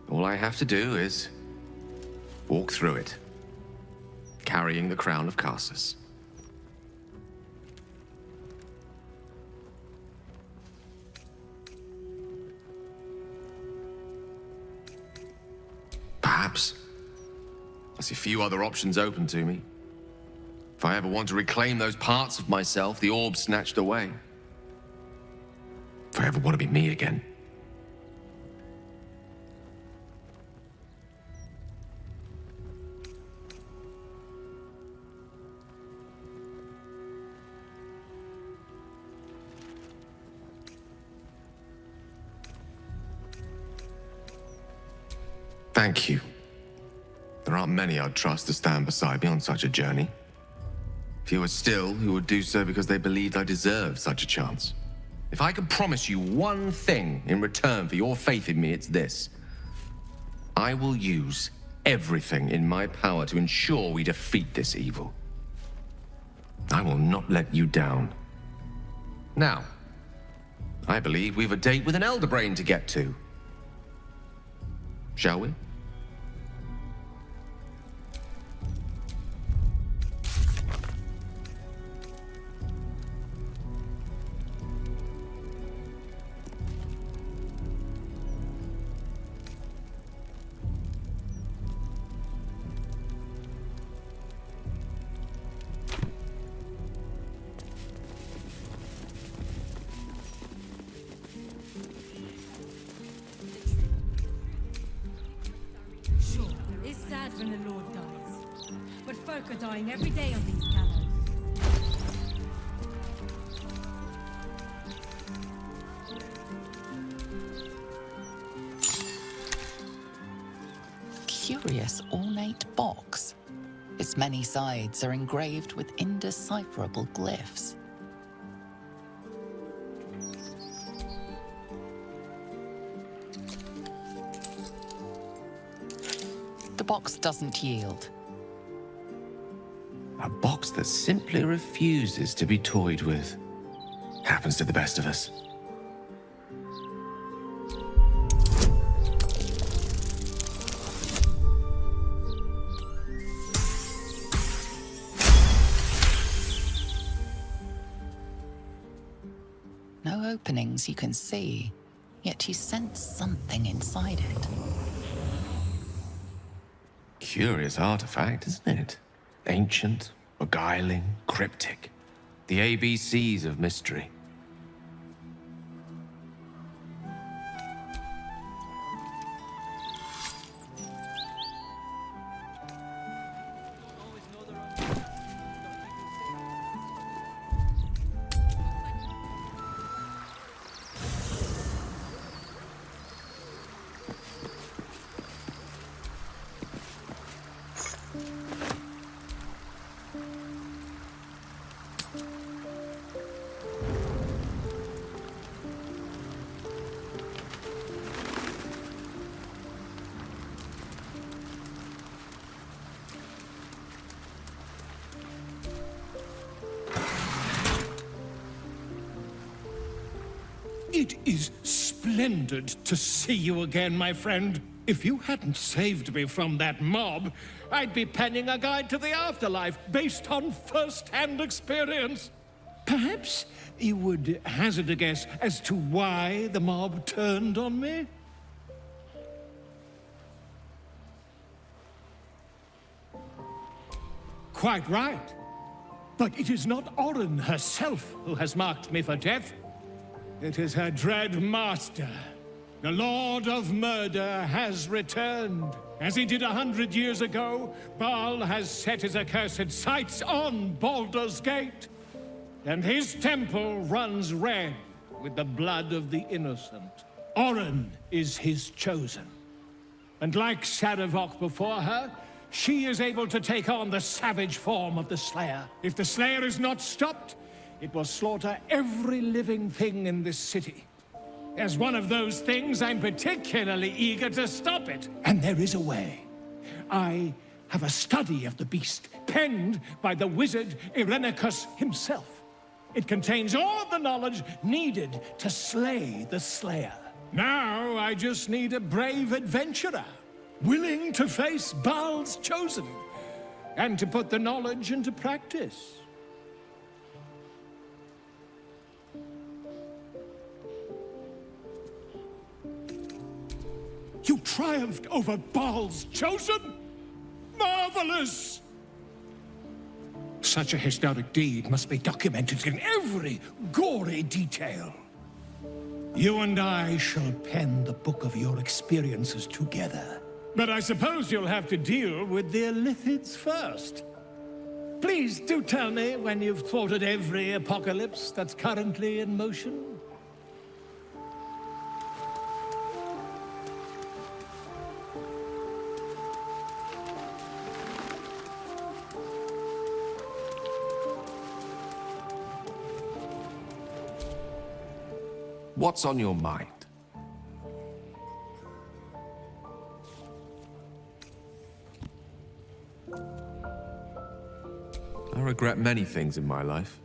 Speaker 7: All I have to do is walk through it, carrying the crown of Karsus. Perhaps. I see few other options open to me. If I ever want to reclaim those parts of myself the orb snatched away. If I ever want to be me again. Thank you. There aren't many I'd trust to stand beside me on such a journey. Fewer still who would do so because they believed I deserved such a chance. If I could promise you one thing in return for your faith in me, it's this. I will use everything in my power to ensure we defeat this evil. I will not let you down. Now, I believe we've a date with an Elder Brain to get to. Shall we?
Speaker 4: When the Lord dies, but folk are dying every day on these gallows.
Speaker 5: Curious ornate box. Its many sides are engraved with indecipherable glyphs. the box doesn't yield.
Speaker 7: A box that simply refuses to be toyed with. Happens to the best of us.
Speaker 5: No openings you can see, yet you sense something inside it.
Speaker 7: Curious artifact, isn't it? Ancient, beguiling, cryptic. The ABCs of mystery.
Speaker 20: It is splendid to see you again, my friend. If you hadn't saved me from that mob, I'd be penning a guide to the afterlife based on first-hand experience. Perhaps you would hazard a guess as to why the mob turned on me? Quite right. But it is not Orin herself who has marked me for death. It is her dread master. The Lord of Murder has returned. As he did 100 years ago, Baal has set his accursed sights on Baldur's Gate. And his temple runs red with the blood of the innocent. Orin is his chosen. And like Sarevok before her, she is able to take on the savage form of the Slayer. If the Slayer is not stopped, it will slaughter every living thing in this city. As one of those things, I'm particularly eager to stop it. And there is a way. I have a study of the beast, penned by the wizard Irenicus himself. It contains all the knowledge needed to slay the Slayer. Now I just need a brave adventurer, willing to face Baal's chosen, and to put the knowledge into practice. You triumphed over Baal's chosen? Marvelous! Such a historic deed must be documented in every gory detail. You and I shall pen the book of your experiences together. But I suppose you'll have to deal with the Illithids first. Please do tell me when you've thwarted every apocalypse that's currently in motion.
Speaker 7: What's on your mind? I regret many things in my life.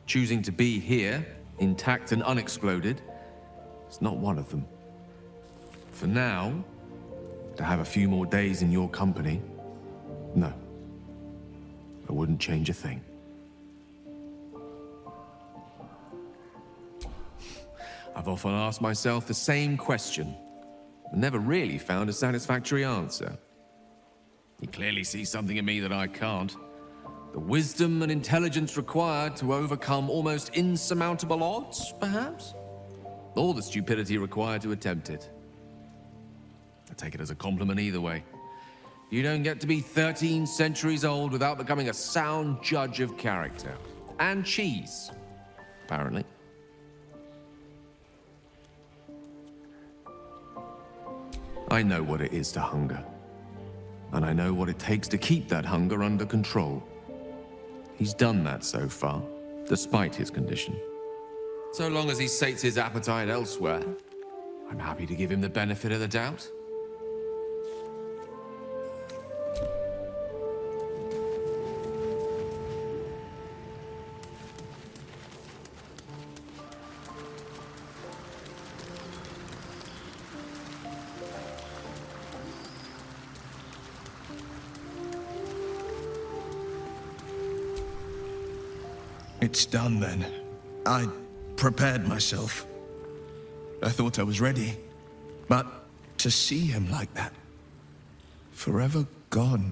Speaker 7: Choosing to be here, intact and unexploded, is not one of them. For now, to have a few more days in your company, no. I wouldn't change a thing. I've often asked myself the same question, but never really found a satisfactory answer. You clearly see something in me that I can't. The wisdom and intelligence required to overcome almost insurmountable odds, perhaps? Or the stupidity required to attempt it. I take it as a compliment either way. You don't get to be 13 centuries old without becoming a sound judge of character. And cheese, apparently. I know what it is to hunger. And I know what it takes to keep that hunger under control. He's done that so far, despite his condition. So long as he sates his appetite elsewhere, I'm happy to give him the benefit of the doubt.
Speaker 12: It's done then. I prepared myself. I thought I was ready. But to see him like that, forever gone.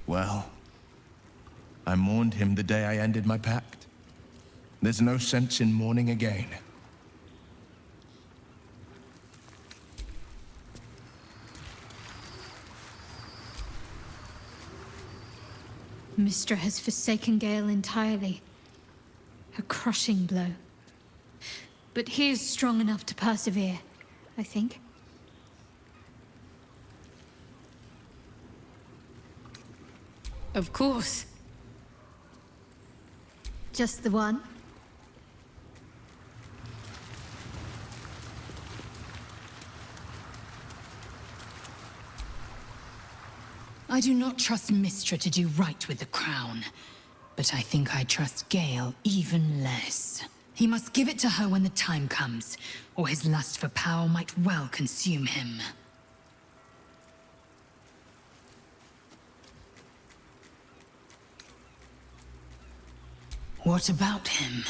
Speaker 12: Well, I mourned him the day I ended my pact. There's no sense in mourning again.
Speaker 8: Mystra has forsaken Gale entirely. A crushing blow. But he is strong enough to persevere, I think.
Speaker 1: Of course.
Speaker 8: Just the one?
Speaker 1: I do not trust Mystra to do right with the crown. But I think I trust Gale even less. He must give it to her when the time comes, or his lust for power might well consume him. What about him?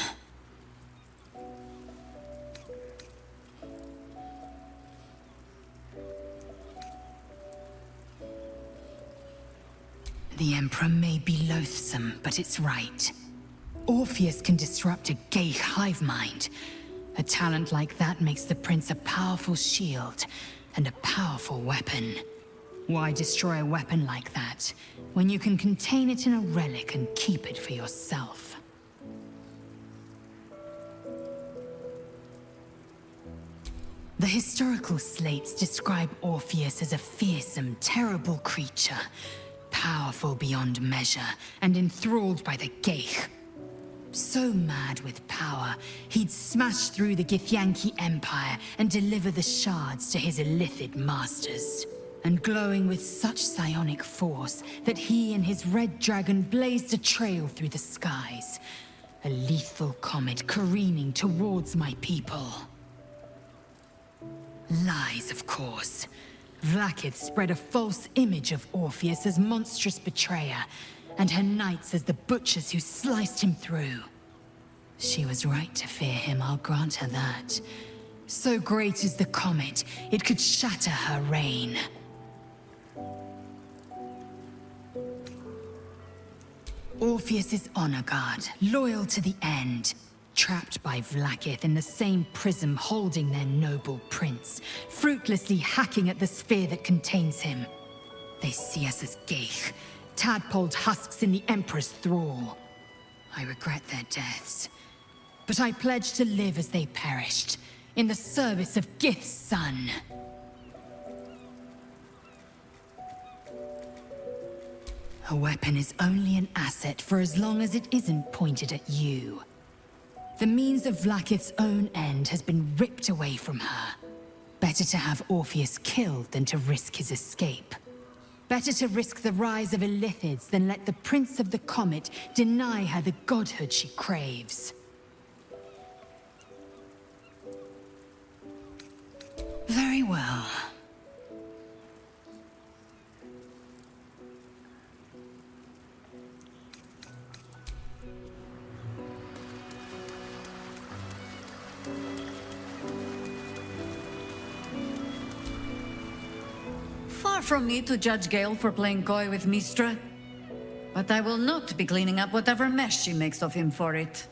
Speaker 1: The Emperor may be loathsome, but it's right. Orpheus can disrupt a gay hive mind. A talent like that makes the Prince a powerful shield and a powerful weapon. Why destroy a weapon like that, when you can contain it in a relic and keep it for yourself? The historical slates describe Orpheus as a fearsome, terrible creature, powerful beyond measure, and enthralled by the Geich. So mad with power, he'd smash through the Githyanki Empire and deliver the shards to his Illithid masters. And glowing with such psionic force that he and his red dragon blazed a trail through the skies. A lethal comet careening towards my people. Lies, of course. Vlaakith spread a false image of Orpheus as monstrous betrayer, and her knights as the butchers who sliced him through. She was right to fear him, I'll grant her that. So great is the comet, it could shatter her reign. Orpheus is honor guard, loyal to the end. Trapped by Vlaakith in the same prism holding their noble prince, fruitlessly hacking at the sphere that contains him. They see us as Geich, tadpoled husks in the Emperor's thrall. I regret their deaths, but I pledge to live as they perished, in the service of Gith's son. A weapon is only an asset for as long as it isn't pointed at you. The means of Vlaakith's own end has been ripped away from her. Better to have Orpheus killed than to risk his escape. Better to risk the rise of Illithids than let the Prince of the Comet deny her the godhood she craves. Very well.
Speaker 13: Far from me to judge Gale for playing coy with Mystra, but I will not be cleaning up whatever mess she makes of him for it.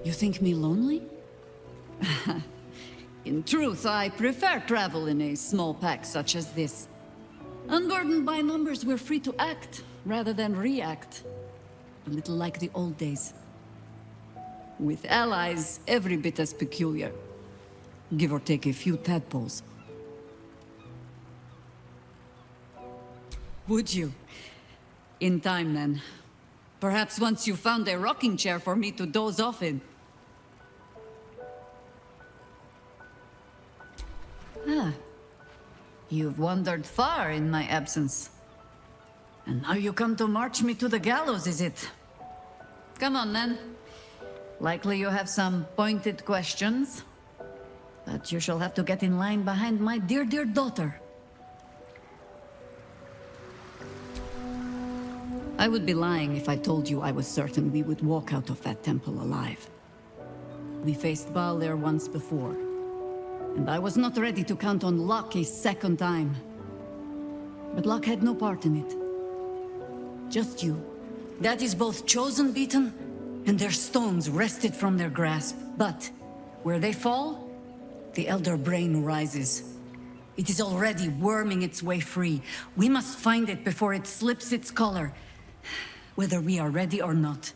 Speaker 21: You think me lonely?
Speaker 13: In truth, I prefer travel in a small pack such as this.
Speaker 21: Unburdened by numbers, we're free to act rather than react. A little like the old days. With allies, every bit as peculiar. Give or take a few tadpoles. Would you? In time, then. Perhaps once you found a rocking chair for me to doze off in.
Speaker 13: Ah. You've wandered far in my absence. And now you come to march me to the gallows, is it? Come on, then. Likely you have some pointed questions. But you shall have to get in line behind my dear, dear daughter. I would be lying if I told you I was certain we would walk out of that temple alive. We faced Baldur once before, and I was not ready to count on luck a second time. But luck had no part in it. Just you. That is both chosen beaten, and their stones wrested from their grasp. But where they fall, the elder brain rises. It is already worming its way free. We must find it before it slips its collar, whether we are ready or not.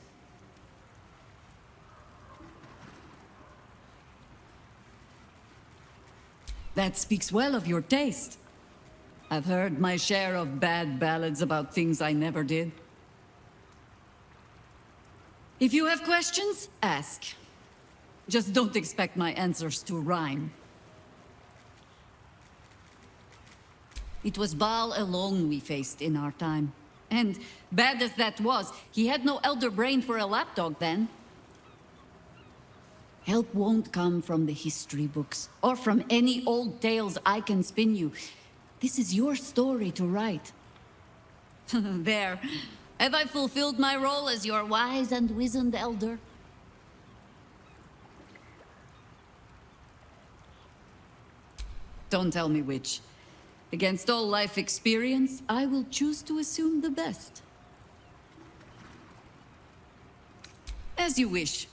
Speaker 13: That speaks well of your taste. I've heard my share of bad ballads about things I never did. If you have questions, ask. Just don't expect my answers to rhyme. It was Baal alone we faced in our time. And bad as that was, he had no elder brain for a lapdog then. Help won't come from the history books, or from any old tales I can spin you. This is your story to write. There. Have I fulfilled my role as your wise and wizened elder? Don't tell me which. Against all life experience, I will choose to assume the best. As you wish.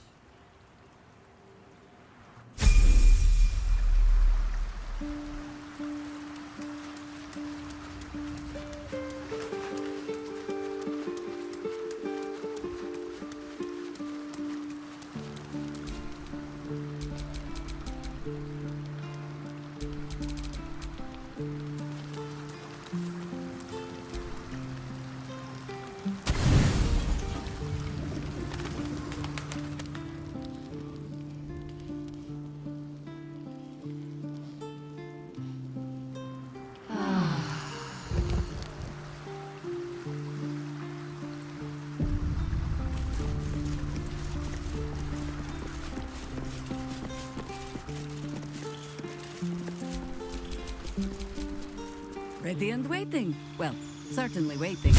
Speaker 13: Ready and waiting. Well, certainly waiting.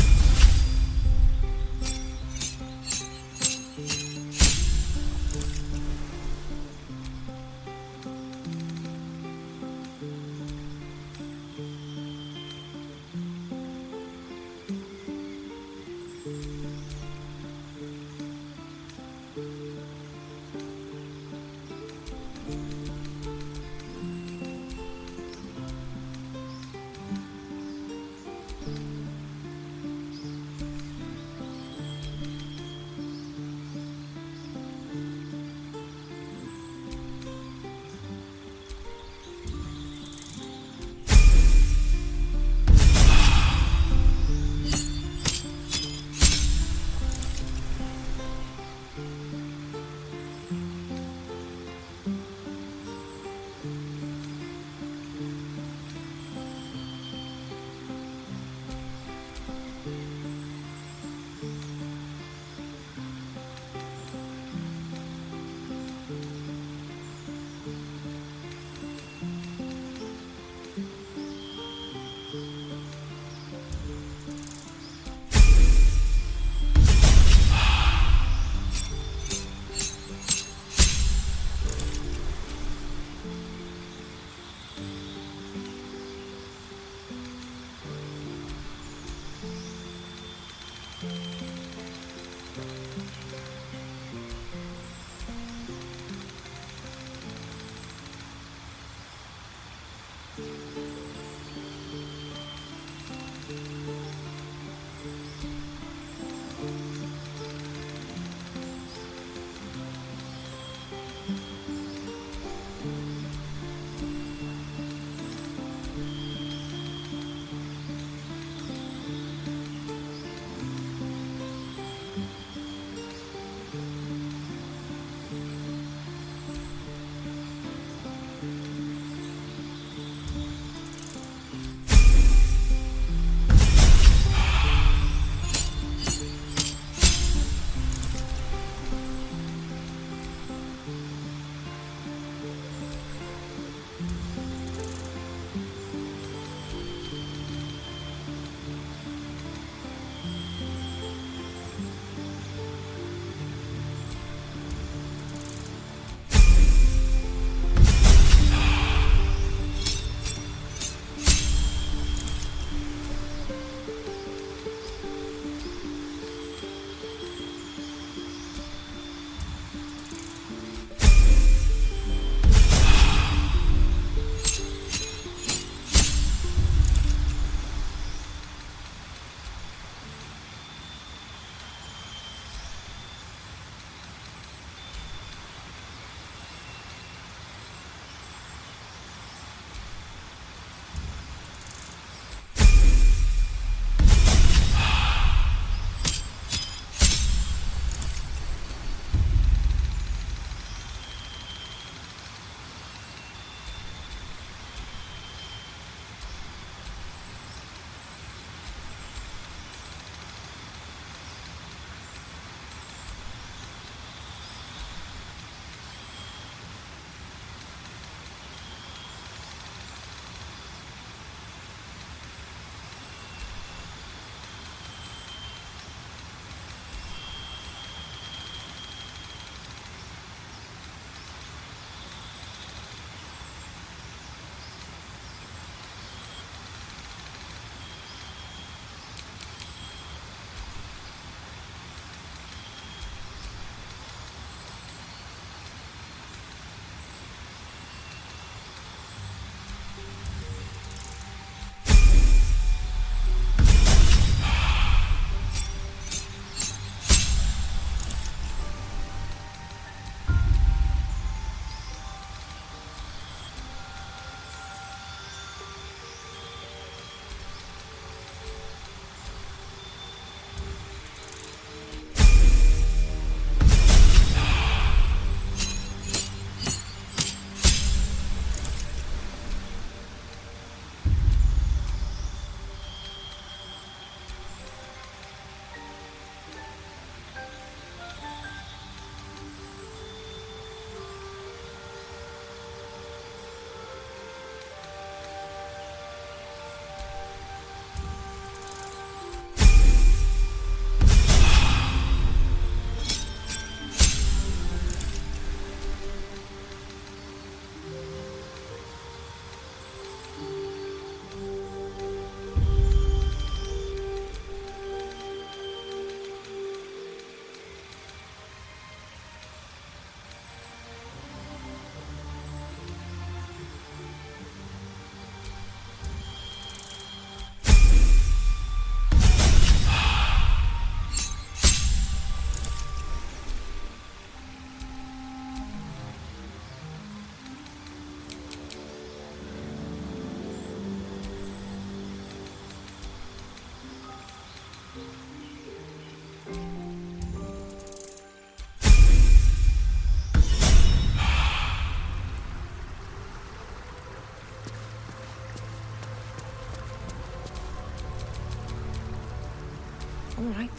Speaker 17: All right,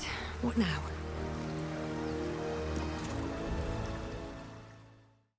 Speaker 17: what now?